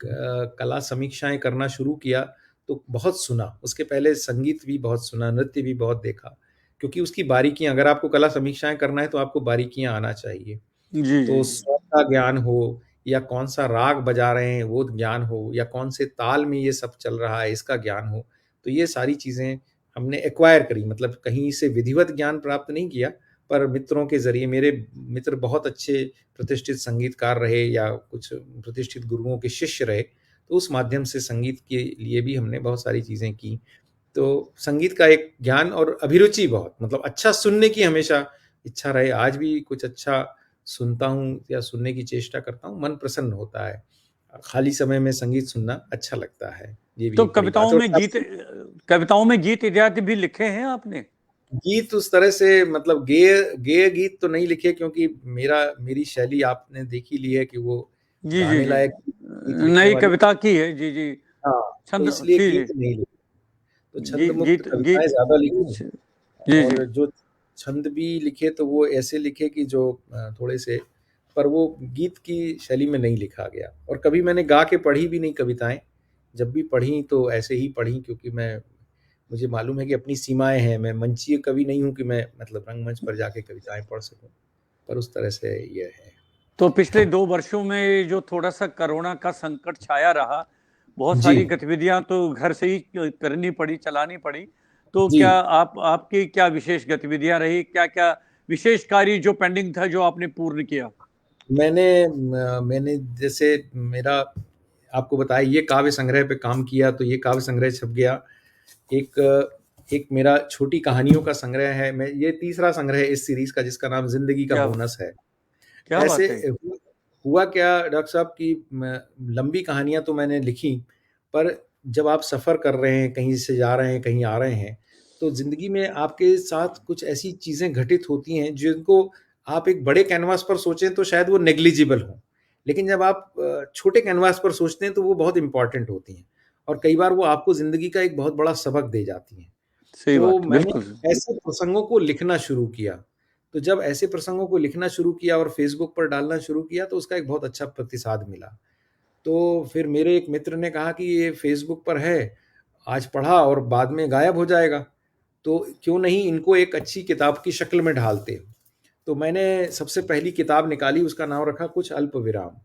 कला समीक्षाएँ करना शुरू किया, तो बहुत सुना। उसके पहले संगीत भी बहुत सुना, नृत्य भी बहुत देखा, क्योंकि उसकी बारीकियाँ अगर आपको कला समीक्षाएँ करना है, तो आपको बारीकियाँ आना चाहिए। जी जी तो जी। स्वर का ज्ञान हो या कौन-सा राग बजा रहे हैं, वो ज्ञान हो या कौन से ताल में ये सब चल रहा है, इसका ज्ञान हो। तो ये सारी चीज़ें हमने एक्वायर करी मतलब कहीं से विधिवत ज्ञान प्राप्त नहीं किया, पर मित्रों के ज़रिए मेरे मित्र बहुत अच्छे प्रतिष्ठित संगीतकार रहे या कुछ प्रतिष्ठित गुरुओं के शिष्य रहे, तो उस माध्यम से संगीत के लिए भी हमने बहुत सारी चीज़ें की। तो संगीत का एक ज्ञान और अभिरुचि बहुत मतलब अच्छा सुनने की हमेशा इच्छा रहे, आज भी कुछ अच्छा सुनता हूँ या सुनने की चेष्टा करता हूँ, मन प्रसन्न होता है। खाली समय में संगीत सुनना अच्छा लगता है, ये भी तो एक बड़ी बात है और कविताओं में गीत इत्यादि भी लिखे हैं आपने? गीत उस तरह से मतलब गेय गेय गीत तो नहीं लिखे क्योंकि मेरी शैली आपने देख ही ली है कि वो जी जी गाने जी। लायक गीत लिखने नई वाली कविता की है, जी जी। हाँ, तो छंद, इसलिए जी जी। गीत नहीं लिखे। तो गीत छंद मुक्त गीत कविताएँ गीत। ज़्यादा लिखी जी जी। और जो छंद भी लिखे तो वो ऐसे लिखे कि जो थोड़े से पर वो गीत की शैली में नहीं लिखा गया और कभी मैंने गा के पढ़ी भी नहीं कविताएँ। जब भी पढ़ी तो ऐसे ही पढ़ी क्योंकि मुझे मालूम है कि अपनी सीमाएँ हैं, मैं मंचीय कवि नहीं हूँ कि मैं मतलब रंगमंच पर जाके कविताएँ पढ़ सकूँ। पर उस तरह से ये है। तो पिछले 2 वर्षों में जो थोड़ा-सा कोरोना का संकट छाया रहा, बहुत जी, सारी गतिविधियाँ तो घर से ही करनी पड़ी, चलानी पड़ी। तो जी। क्या आपकी क्या विशेष गतिविधियाँ रही? क्या-क्या विशेष कार्य जो पेंडिंग था, जो आपने पूर्ण किया? मैंने जैसे मेरा आपको बताया ये काव्य संग्रह पे काम किया, तो ये काव्य संग्रह छप गया। एक एक मेरा छोटी कहानियों का संग्रह है, मैं ये तीसरा संग्रह है इस सीरीज का, जिसका नाम जिंदगी का क्या बोनस है। क्या ऐसे बात है। हुआ क्या डॉक्टर साहब कि लंबी कहानियां तो मैंने लिखी, पर जब आप सफ़र कर रहे हैं, कहीं से जा रहे हैं, कहीं आ रहे हैं, तो ज़िंदगी में आपके साथ कुछ ऐसी चीज़ें घटित होती हैं जिनको आप एक बड़े कैनवास पर सोचें तो शायद वो नेग्लिजिबल हों, लेकिन जब आप छोटे कैनवास पर सोचते हैं तो वो बहुत इंपॉर्टेंट होती हैं, और कई बार वो आपको ज़िंदगी का एक बहुत बड़ा सबक दे जाती हैं। सही तो बात, मैंने बिल्कुल। ऐसे प्रसंगों को लिखना शुरू किया। तो जब ऐसे प्रसंगों को लिखना शुरू किया और फ़ेसबुक पर डालना शुरू किया, तो उसका एक बहुत अच्छा प्रतिसाद मिला। तो फिर मेरे एक मित्र ने कहा कि ये फ़ेसबुक पर है, आज पढ़ा और बाद में गायब हो जाएगा, तो क्यों नहीं इनको एक अच्छी किताब की शक्ल में ढालते। तो मैंने सबसे पहली किताब निकाली, उसका नाम रखा कुछ अल्पविराम।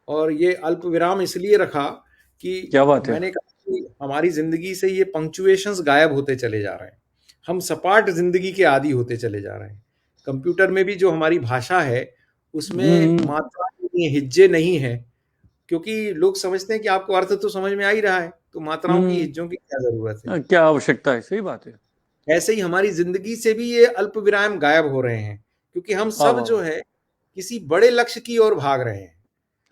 और ये अल्पविराम इसलिए रखा कि क्या बात है। मैंने कहा कि हमारी ज़िंदगी से ये पंक्चुएशंस गायब होते चले जा रहे हैं। हम सपाट ज़िंदगी के आदी होते चले जा रहे हैं। कंप्यूटर में भी जो हमारी भाषा है, उसमें हम्म। मात्राएँ नहीं हैं, हिज्जे नहीं हैं, क्योंकि लोग समझते हैं कि आपको अर्थ तो समझ में आ ही रहा है, तो मात्राओं की, हम्म। हिज्जों की क्या ज़रूरत है। क्या आवश्यकता है, सही बात है। ऐसे ही हमारी ज़िंदगी से भी ये अल्पविराम गायब हो रहे हैं, क्योंकि हम वाह सब वाह जो वाह। है, किसी बड़े लक्ष्य की ओर भाग रहे हैं।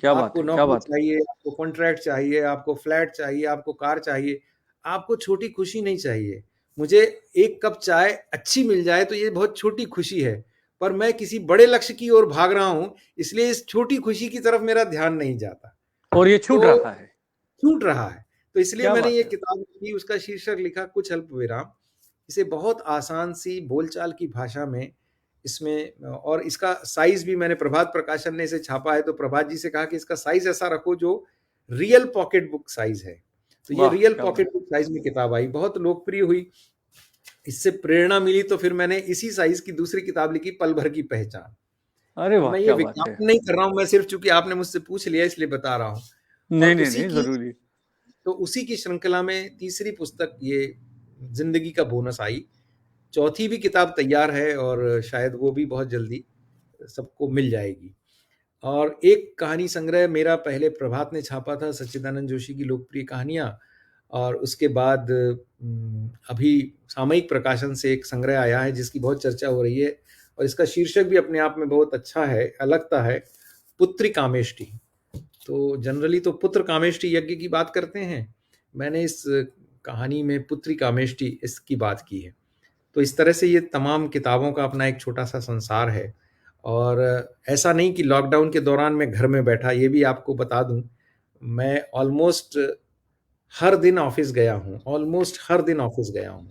क्या बात आपको है, क्या नौकरी बात है। चाहिए, आपको कॉन्ट्रैक्ट चाहिए, आपको फ्लैट चाहिए, आपको कार चाहिए, आपको छोटी खुशी नहीं चाहिए। मुझे 1 कप चाय अच्छी मिल जाए तो ये बहुत छोटी खुशी है, पर मैं किसी बड़े लक्ष्य की ओर भाग रहा हूँ, इसलिए इस छोटी खुशी की तरफ मेरा ध्यान नहीं जाता। और ये छूट तो रहा है। छूट रहा है। तो इसलिए क्या मैंने बात ये है। किताब लिखी, उसका शीर्षक लिखा कुछ अल्पविराम। इसे बहुत आसान सी बोलचाल की भाषा में इसमें, और इसका साइज़ भी मैंने, प्रभात प्रकाशन ने इसे छापा है, तो प्रभात जी से कहा कि इसका साइज़ ऐसा रखो जो रियल पॉकेट बुक साइज़ है। तो ये वाह रियल क्या पॉकेट बात। बुक साइज़ में किताब आई, बहुत लोकप्रिय हुई। इससे प्रेरणा मिली तो फिर मैंने इसी साइज़ की दूसरी किताब लिखी, पल भर की पहचान। अरे अब वाह मैं ये क्या बात है। विज्ञापन नहीं कर रहा हूँ, मैं सिर्फ़, चूँकि आपने मुझसे पूछ लिया इसलिए बता रहा हूँ। और नहीं नहीं नहीं, जरूरी। उसी की श्रृंखला में तीसरी पुस्तक ये ज़िंदगी का बोनस आई। चौथी भी किताब तैयार है और शायद वो भी बहुत जल्दी सबको मिल जाएगी। और एक कहानी संग्रह मेरा पहले प्रभात ने छापा था, सच्चिदानंद जोशी की लोकप्रिय कहानियाँ, और उसके बाद अभी सामयिक प्रकाशन से एक संग्रह आया है जिसकी बहुत चर्चा हो रही है, और इसका शीर्षक भी अपने आप में बहुत अच्छा है, अलगता है, पुत्री कामेष्टि। तो जनरली तो पुत्र कामेष्टि यज्ञ की बात करते हैं, मैंने इस कहानी में पुत्री कामेष्टि इसकी बात की है। तो इस तरह से ये तमाम किताबों का अपना एक छोटा-सा संसार है। और ऐसा नहीं कि लॉकडाउन के दौरान मैं घर में बैठा, ये भी आपको बता दूँ, मैं ऑलमोस्ट हर दिन ऑफ़िस गया हूँ, ऑलमोस्ट हर दिन ऑफ़िस गया हूँ।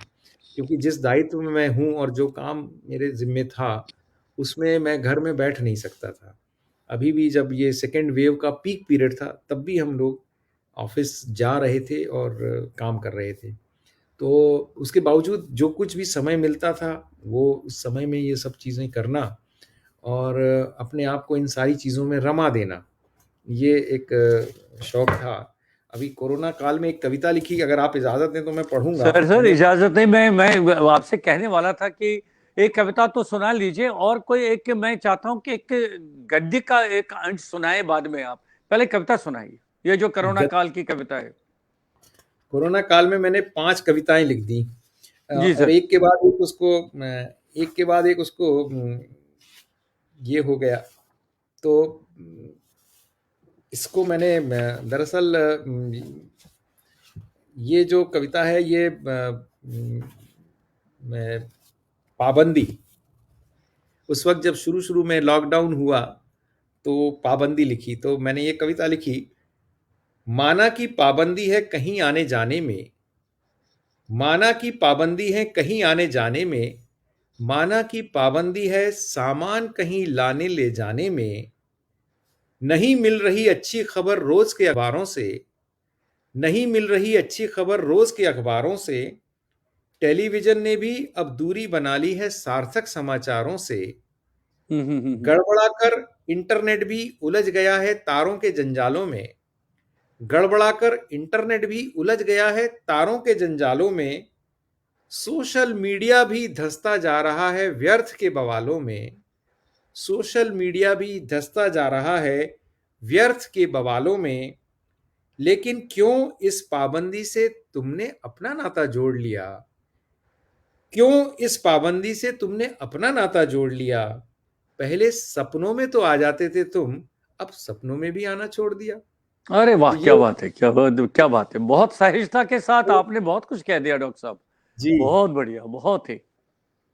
क्योंकि जिस दायित्व में मैं हूँ और जो काम मेरे ज़िम्मे था, उसमें मैं घर में बैठ नहीं सकता था। अभी भी जब ये सेकंड वेव का पीक पीरियड था, तब भी हम लोग ऑफ़िस जा रहे थे और काम कर रहे थे। तो उसके बावजूद जो कुछ भी समय मिलता था, वो उस समय में ये सब चीज़ें करना और अपने आप को इन सारी चीज़ों में रमा देना, ये एक शौक था। अभी कोरोना काल में एक कविता लिखी, अगर आप इजाज़त दें तो मैं पढ़ूँगा। सर मैं इजाजत नहीं, मैं आपसे कहने वाला था कि एक कविता तो सुना लीजिए, और कोई एक मैं चाहता हूं कि एक गद्य का एक अंश सुनाए बाद में। आप पहले कविता सुनाइए, ये जो कोरोना गत काल की कविता है। कोरोना काल में मैंने 5 कविताएँ लिख दी, जी और सर। एक के बाद एक उसको एक के बाद एक उसको ये हो गया। तो इसको मैंने दरअसल ये जो कविता है ये मैं पाबंदी, उस वक़्त जब शुरू-शुरू में लॉकडाउन हुआ, तो पाबंदी लिखी। तो मैंने ये कविता लिखी, माना कि पाबंदी है कहीं आने-जाने में, माना कि पाबंदी है कहीं आने-जाने में, माना कि पाबंदी है सामान कहीं लाने ले जाने में, नहीं मिल रही अच्छी खबर रोज़ के अखबारों से, नहीं मिल रही अच्छी खबर रोज़ के अखबारों से, टेलीविज़न ने भी अब दूरी बना ली है सार्थक समाचारों से, हम्म। गड़बड़ाकर इंटरनेट भी उलझ गया है तारों के जंजालों में, गड़बड़ाकर इंटरनेट भी उलझ गया है तारों के जंजालों में, सोशल मीडिया भी धंसता जा रहा है व्यर्थ के बवालों में, सोशल मीडिया भी धंसता जा रहा है व्यर्थ के बवालों में, लेकिन क्यों इस पाबंदी से तुमने अपना नाता जोड़ लिया? क्यों इस पाबंदी से तुमने अपना नाता जोड़ लिया? पहले सपनों में तो आ जाते थे तुम, अब सपनों में भी आना छोड़ दिया। अरे वाह, तो ये क्या बात है, क्या बात है, बहुत सहिष्णुता के साथ तो आपने बहुत कुछ कह दिया डॉक्टर साहब। जी। बहुत बढ़िया, बहुत ही।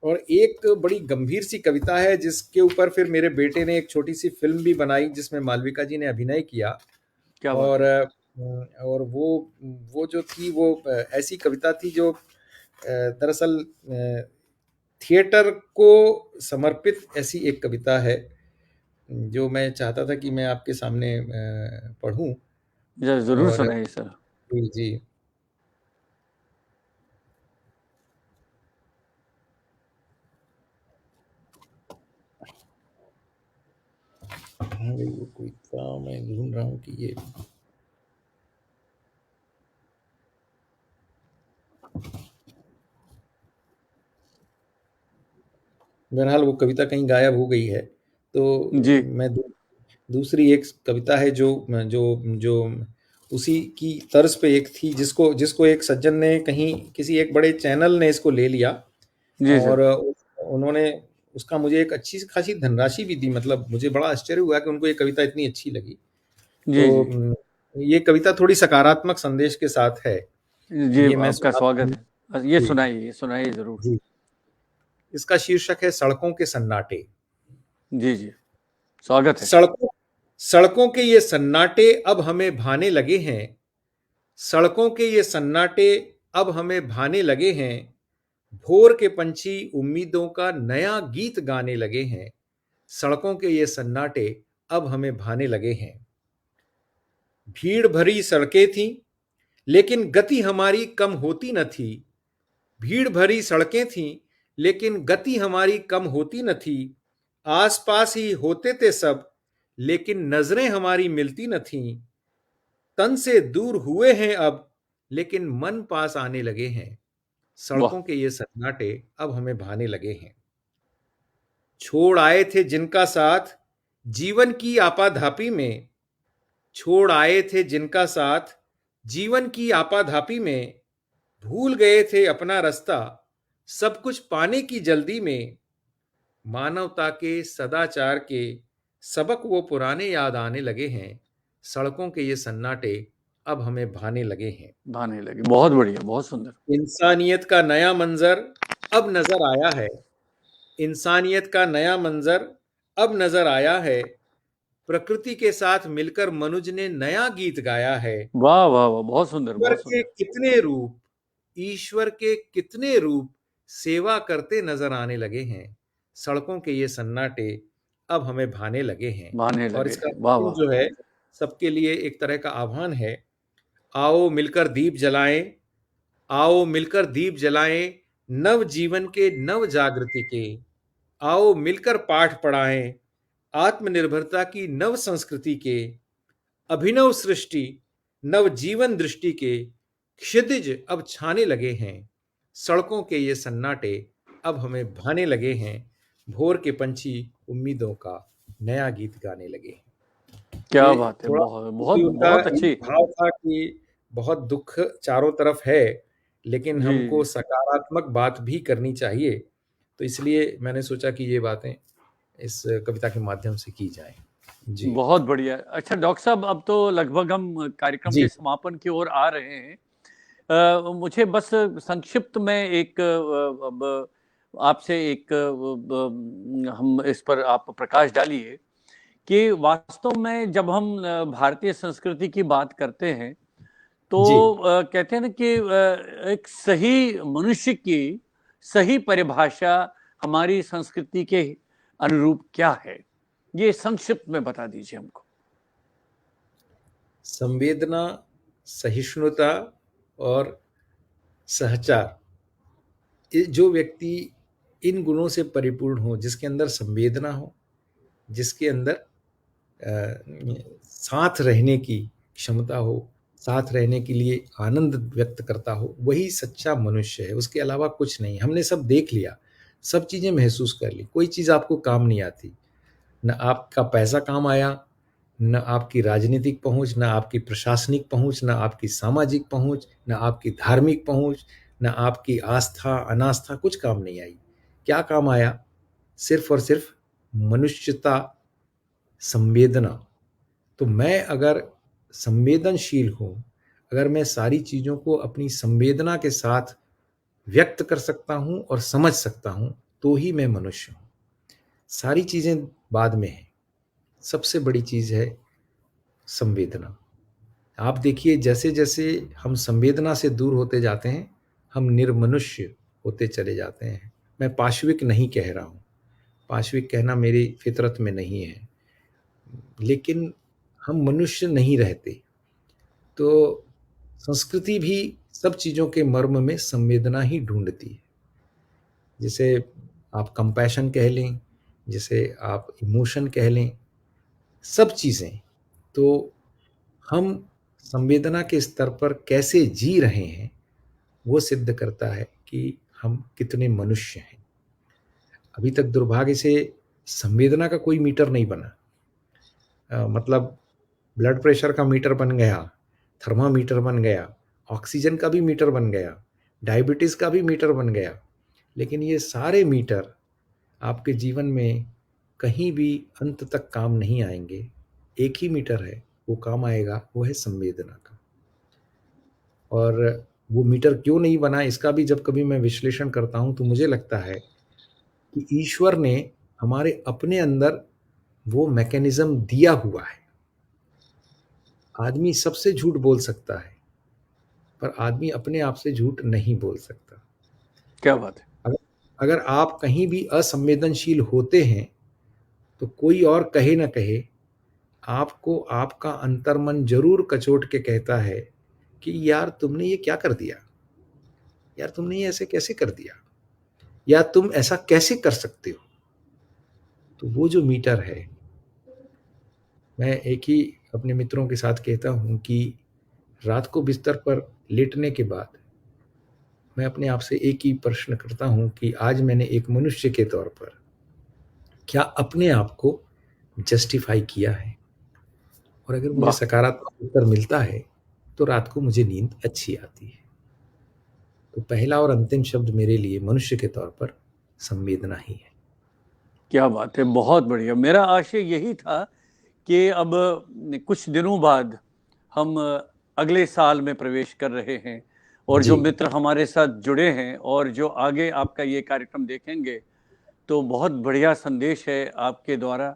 और एक बड़ी गंभीर सी कविता है जिसके ऊपर फिर मेरे बेटे ने एक छोटी सी फिल्म भी बनाई जिसमें मालविका जी ने अभिनय किया। क्या बात और है। और वो जो थी वो ऐसी कविता थी जो दरअसल थिएटर को समर्पित ऐसी एक कविता है जो मैं चाहता था कि मैं आपके सामने पढ़ूं। जरूर और सुनाइए सर। जी जी। हाँ भाई, वो कविता मैं ढूंढ रहा हूँ कि ये बहरहाल वो कविता कहीं गायब हो गई है। तो जी मैं दूसरी एक कविता है जो जो जो उसी की तर्ज पे एक थी जिसको जिसको एक सज्जन ने कहीं किसी एक बड़े चैनल ने इसको ले लिया। जी और सर। उन्होंने उसका मुझे एक अच्छी खासी धनराशि भी दी। मतलब मुझे बड़ा आश्चर्य हुआ कि उनको ये कविता इतनी अच्छी लगी। जी तो जी ये कविता थोड़ी सकारात्मक संदेश के साथ है। जी, ये मैं आपका सुनाता स्वागत हूँ। है, ये जी सुनाइए, ये सुनाइए जरूर। जी। इसका शीर्षक है सड़कों के सन्नाटे। जी जी, स्वागत है। सड़कों सड़कों के ये सन्नाटे अब हमें भाने लगे हैं। सड़कों के ये सन्नाटे अब हमें भाने लगे हैं। भोर के पंछी उम्मीदों का नया गीत गाने लगे हैं। सड़कों के ये सन्नाटे अब हमें भाने लगे हैं। भीड़ भरी सड़कें थीं, लेकिन गति हमारी कम होती न थी। भीड़ भरी सड़कें थीं, लेकिन गति हमारी कम होती न थी। आसपास ही होते थे सब, लेकिन नजरें हमारी मिलती न थीं। तन से दूर हुए हैं अब, लेकिन मन पास आने लगे हैं। वाह। सड़कों के ये सन्नाटे अब हमें भाने लगे हैं। छोड़ आए थे जिनका साथ जीवन की आपाधापी में। छोड़ आए थे जिनका साथ जीवन की आपाधापी में। भूल गए थे अपना रास्ता सब कुछ पाने की जल्दी में। मानवता के सदाचार के सबक वो पुराने याद आने लगे हैं। सड़कों के ये सन्नाटे अब हमें भाने लगे हैं। भाने लगे, बहुत बढ़िया, बहुत सुंदर। इंसानियत का नया मंजर अब नजर आया है। इंसानियत का नया मंजर अब नजर आया है। प्रकृति के साथ मिलकर मनुज ने नया गीत गाया है। वाह वाह वाह, बहुत सुंदर, ईश्वर बहुत के सुंदर। कितने रूप, ईश्वर के कितने रूप सेवा करते नजर आने लगे हैं। सड़कों के ये सन्नाटे अब हमें भाने लगे हैं। भाने और लगे इसका हैं, वाह अंतिम वाह। जो है सबके लिए एक तरह का आह्वान है। आओ मिलकर दीप जलाएं। आओ मिलकर दीप जलाएं नव जीवन के नव जागृति के। आओ मिलकर पाठ पढ़ाएं आत्मनिर्भरता की नव संस्कृति के। अभिनव सृष्टि नव जीवन दृष्टि के क्षितिज अब छाने लगे हैं। सड़कों के ये सन्नाटे अब हमें भाने लगे हैं। भोर के पंछी उम्मीदों का नया गीत गाने लगे हैं। क्या ये बात है, थोड़ा बहुत बहुत क्योंकि उनका बहुत ये अच्छी। भाव था कि बहुत दुख चारों तरफ है, लेकिन जी हमको जी, सकारात्मक बात भी करनी चाहिए। तो इसलिए मैंने सोचा कि ये बातें इस कविता के माध्यम से की जाएं। जी बहुत बढ़िया। अच्छा डॉक्टर साहब, अब तो लगभग हम कार्यक्रम के जी समापन की ओर आ रहे हैं। मुझे बस संक्षिप्त में एक अब आपसे एक हम इस पर आप प्रकाश डालिए कि वास्तव में जब हम भारतीय संस्कृति की बात करते हैं तो जी। कहते हैं ना कि एक सही मनुष्य की सही परिभाषा हमारी संस्कृति के अनुरूप क्या है, ये संक्षिप्त में बता दीजिए हमको। संवेदना, सहिष्णुता और सहचार। जो व्यक्ति इन गुणों से परिपूर्ण हो, जिसके अंदर संवेदना हो, जिसके अंदर साथ रहने की क्षमता हो, साथ रहने के लिए आनंद व्यक्त करता हो, वही सच्चा मनुष्य है। उसके अलावा कुछ नहीं। हमने सब देख लिया, सब चीज़ें महसूस कर ली, कोई चीज़ आपको काम नहीं आती। न आपका पैसा काम आया, न आपकी राजनीतिक पहुँच, न आपकी प्रशासनिक पहुँच, न आपकी सामाजिक पहुँच, न आपकी धार्मिक पहुँच, न आपकी आस्था, अनास्था कुछ काम नहीं आई। क्या काम आया? सिर्फ़ और सिर्फ़ मनुष्यता, संवेदना। तो मैं अगर संवेदनशील हूँ, अगर मैं सारी चीज़ों को अपनी संवेदना के साथ व्यक्त कर सकता हूँ और समझ सकता हूँ, तो ही मैं मनुष्य हूँ। सारी चीज़ें बाद में हैं। सबसे बड़ी चीज़ है संवेदना। आप देखिए जैसे-जैसे हम संवेदना से दूर होते जाते हैं, हम निर्मनुष्य होते चले जाते हैं। मैं पाशविक नहीं कह रहा हूँ, पाशविक कहना मेरी फ़ितरत में नहीं है, लेकिन हम मनुष्य नहीं रहते। तो संस्कृति भी सब चीज़ों के मर्म में संवेदना ही ढूँढती है। जिसे आप कंपैशन कह लें, जिसे आप इमोशन कह लें, सब चीज़ें। तो हम संवेदना के स्तर पर कैसे जी रहे हैं, वो सिद्ध करता है कि हम कितने मनुष्य हैं। अभी तक दुर्भाग्य से संवेदना का कोई मीटर नहीं बना। मतलब ब्लड प्रेशर का मीटर बन गया, थर्मामीटर बन गया, ऑक्सीजन का भी मीटर बन गया, डायबिटीज़ का भी मीटर बन गया। लेकिन ये सारे मीटर आपके जीवन में कहीं भी अंत तक काम नहीं आएँगे। एक ही मीटर है, वो काम आएगा, वो है संवेदना का। और वो मीटर क्यों नहीं बना, इसका भी जब कभी मैं विश्लेषण करता हूँ, तो मुझे लगता है कि ईश्वर ने हमारे अपने अंदर वो मैकेनिज़्म दिया हुआ है। आदमी सबसे झूठ बोल सकता है, पर आदमी अपने आप से झूठ नहीं बोल सकता। क्या बात है। अगर अगर आप कहीं भी असंवेदनशील होते हैं, तो कोई और कहे ना कहे, आपको आपका अंतर्मन ज़रूर कचोट के कहता है कि यार तुमने ये क्या कर दिया? यार तुमने ये ऐसे कैसे कर दिया? या तुम ऐसा कैसे कर सकते हो? तो वो जो मीटर है, मैं एक ही अपने मित्रों के साथ कहता हूँ कि रात को बिस्तर पर लेटने के बाद मैं अपने आप से एक ही प्रश्न करता हूँ कि आज मैंने एक मनुष्य के तौर पर क्या अपने आप को जस्टिफ़ाई किया है? और अगर मुझे वाह! सकारात्मक उत्तर मिलता है, तो रात को मुझे नींद अच्छी आती है। तो पहला और अंतिम शब्द मेरे लिए मनुष्य के तौर पर संवेदना ही है। क्या बात है, बहुत बढ़िया। मेरा आशय यही था कि अब कुछ दिनों बाद हम अगले साल में प्रवेश कर रहे हैं और जो जी, मित्र हमारे साथ जुड़े हैं और जो आगे आपका ये कार्यक्रम देखेंगे, तो बहुत बढ़िया संदेश है आपके द्वारा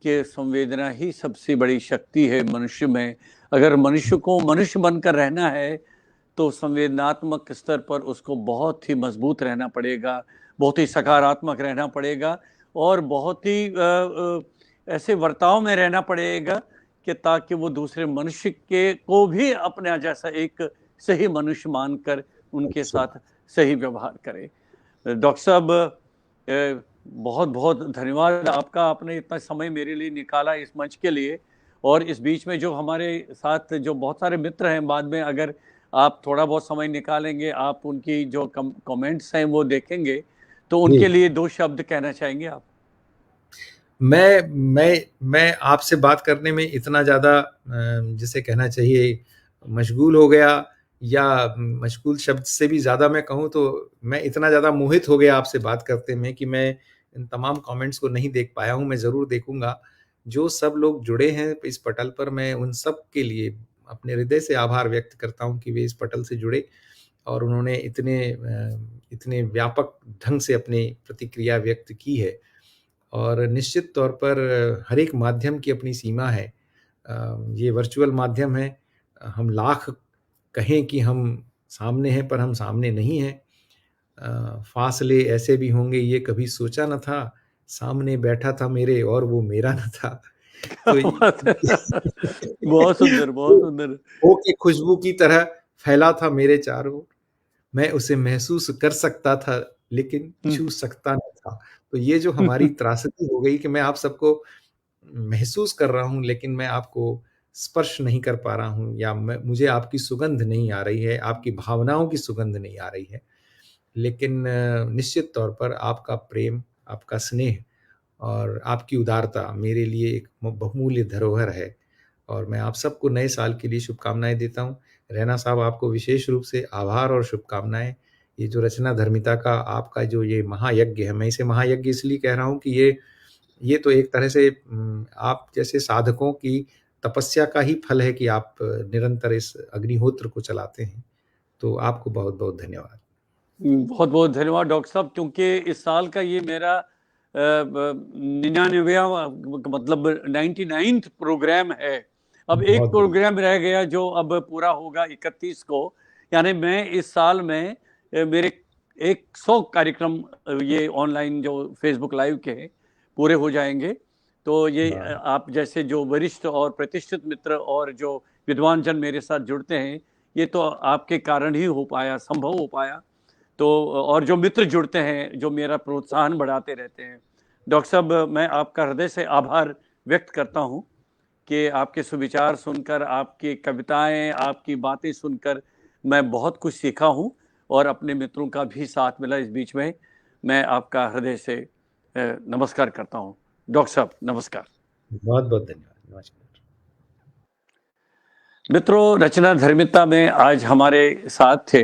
कि संवेदना ही सबसे बड़ी शक्ति है मनुष्य में। अगर मनुष्य को मनुष्य बनकर रहना है, तो संवेदनात्मक स्तर पर उसको बहुत ही मजबूत रहना पड़ेगा, बहुत ही सकारात्मक रहना पड़ेगा और बहुत ही ऐसे बर्ताव में रहना पड़ेगा कि ताकि वो दूसरे मनुष्य के को भी अपने जैसा एक सही मनुष्य मानकर उनके अच्छा। साथ सही व्यवहार करे। डॉक्टर साहब, बहुत बहुत धन्यवाद आपका, आपने इतना समय मेरे लिए निकाला इस मंच के लिए। और इस बीच में जो हमारे साथ जो बहुत सारे मित्र हैं, बाद में अगर आप थोड़ा बहुत समय निकालेंगे, आप उनकी जो कमेंट्स हैं वो देखेंगे, तो जी। उनके लिए दो शब्द कहना चाहेंगे आप? मैं आपसे बात करने में इतना ज़्यादा जिसे कहना चाहिए मशगूल हो गया, या मशगूल शब्द से भी ज़्यादा मैं कहूँ तो मैं इतना ज़्यादा मोहित हो गया आपसे बात करते में कि मैं इन तमाम कमेंट्स को नहीं देख पाया हूँ, मैं ज़रूर देखूँगा। जो सब लोग जुड़े हैं इस पटल पर, मैं उन सब के लिए अपने हृदय से आभार व्यक्त करता हूँ कि वे इस पटल से जुड़े और उन्होंने इतने व्यापक ढंग से अपनी प्रतिक्रिया व्यक्त की है। और निश्चित तौर पर हर एक माध्यम की अपनी सीमा है। ये वर्चुअल माध्यम है। हम लाख कहें कि हम सामने हैं, पर हम सामने नहीं हैं। फासले ऐसे भी होंगे ये कभी सोचा न था, सामने बैठा था मेरे और वो मेरा न था। क्या तो बात है। बहुत सुंदर, बहुत सुंदर। हो के खुशबू की तरह फैला था मेरे चारों ओर। मैं उसे महसूस कर सकता था, लेकिन छू सकता न था। तो ये जो हमारी त्रासदी हो गई कि मैं आप सबको महसूस कर रहा हूँ, लेकिन मैं आपको स्पर्श नहीं कर पा रहा हूँ, या मुझे आपकी सुगंध नहीं आ रही है, आपकी भावनाओं की सुगंध नहीं आ रही है। लेकिन निश्चित तौर पर आपका प्रेम, आपका स्नेह और आपकी उदारता मेरे लिए एक बहुमूल्य धरोहर है और मैं आप सबको नए साल के लिए शुभकामनाएँ देता हूँ। रैना साहब, आपको विशेष रूप से आभार और शुभकामनाएँ। ये जो रचना धर्मिता का आपका जो ये महायज्ञ है, मैं इसे महायज्ञ इसलिए कह रहा हूँ कि ये तो एक तरह से आप जैसे साधकों की तपस्या का ही फल है कि आप निरंतर इस अग्निहोत्र को चलाते हैं। तो आपको बहुत-बहुत धन्यवाद। बहुत बहुत धन्यवाद डॉक्टर साहब, क्योंकि इस साल का ये मेरा 99वां मतलब 99th प्रोग्राम है। अब एक बहुत बढ़िया। प्रोग्राम रह गया जो अब पूरा होगा 31 को, यानी मैं इस साल में मेरे 100 कार्यक्रम ये ऑनलाइन जो फेसबुक लाइव के हैं पूरे हो जाएंगे। तो ये वाह! आप जैसे जो वरिष्ठ और प्रतिष्ठित मित्र और जो विद्वान जन मेरे साथ जुड़ते हैं, ये तो आपके कारण ही हो पाया, संभव हो पाया। तो और जो मित्र जुड़ते हैं, जो मेरा प्रोत्साहन बढ़ाते रहते हैं। डॉक्टर साहब, मैं आपका हृदय से आभार व्यक्त करता हूँ कि आपके सुविचार सुनकर, आपकी कविताएं, आपकी बातें सुनकर मैं बहुत कुछ सीखा हूँ और अपने मित्रों का भी साथ मिला इस बीच में। मैं आपका हृदय से नमस्कार करता हूँ। डॉक्टर साहब नमस्कार। बहुत-बहुत धन्यवाद। नमस्कार। मित्रों, रचना धर्मिता में आज हमारे साथ थे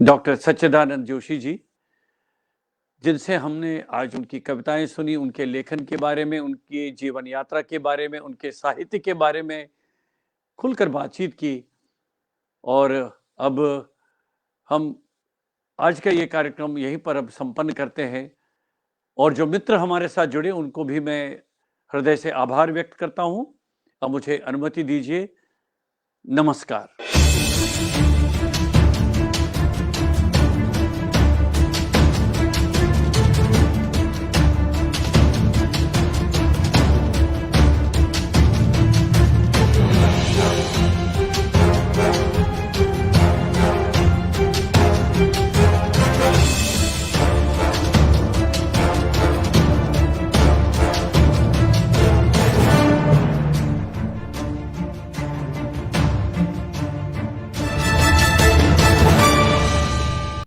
डॉक्टर सच्चिदानंद जोशी जी, जिनसे हमने आज उनकी कविताएं सुनी, उनके लेखन के बारे में, उनकी जीवन यात्रा के बारे में, उनके साहित्य के बारे में खुलकर बातचीत की। और अब हम आज का ये कार्यक्रम यहीं पर अब संपन्न करते हैं और जो मित्र हमारे साथ जुड़े उनको भी मैं हृदय से आभार व्यक्त करता हूं। अब मुझे अनुमति दीजिए। नमस्कार।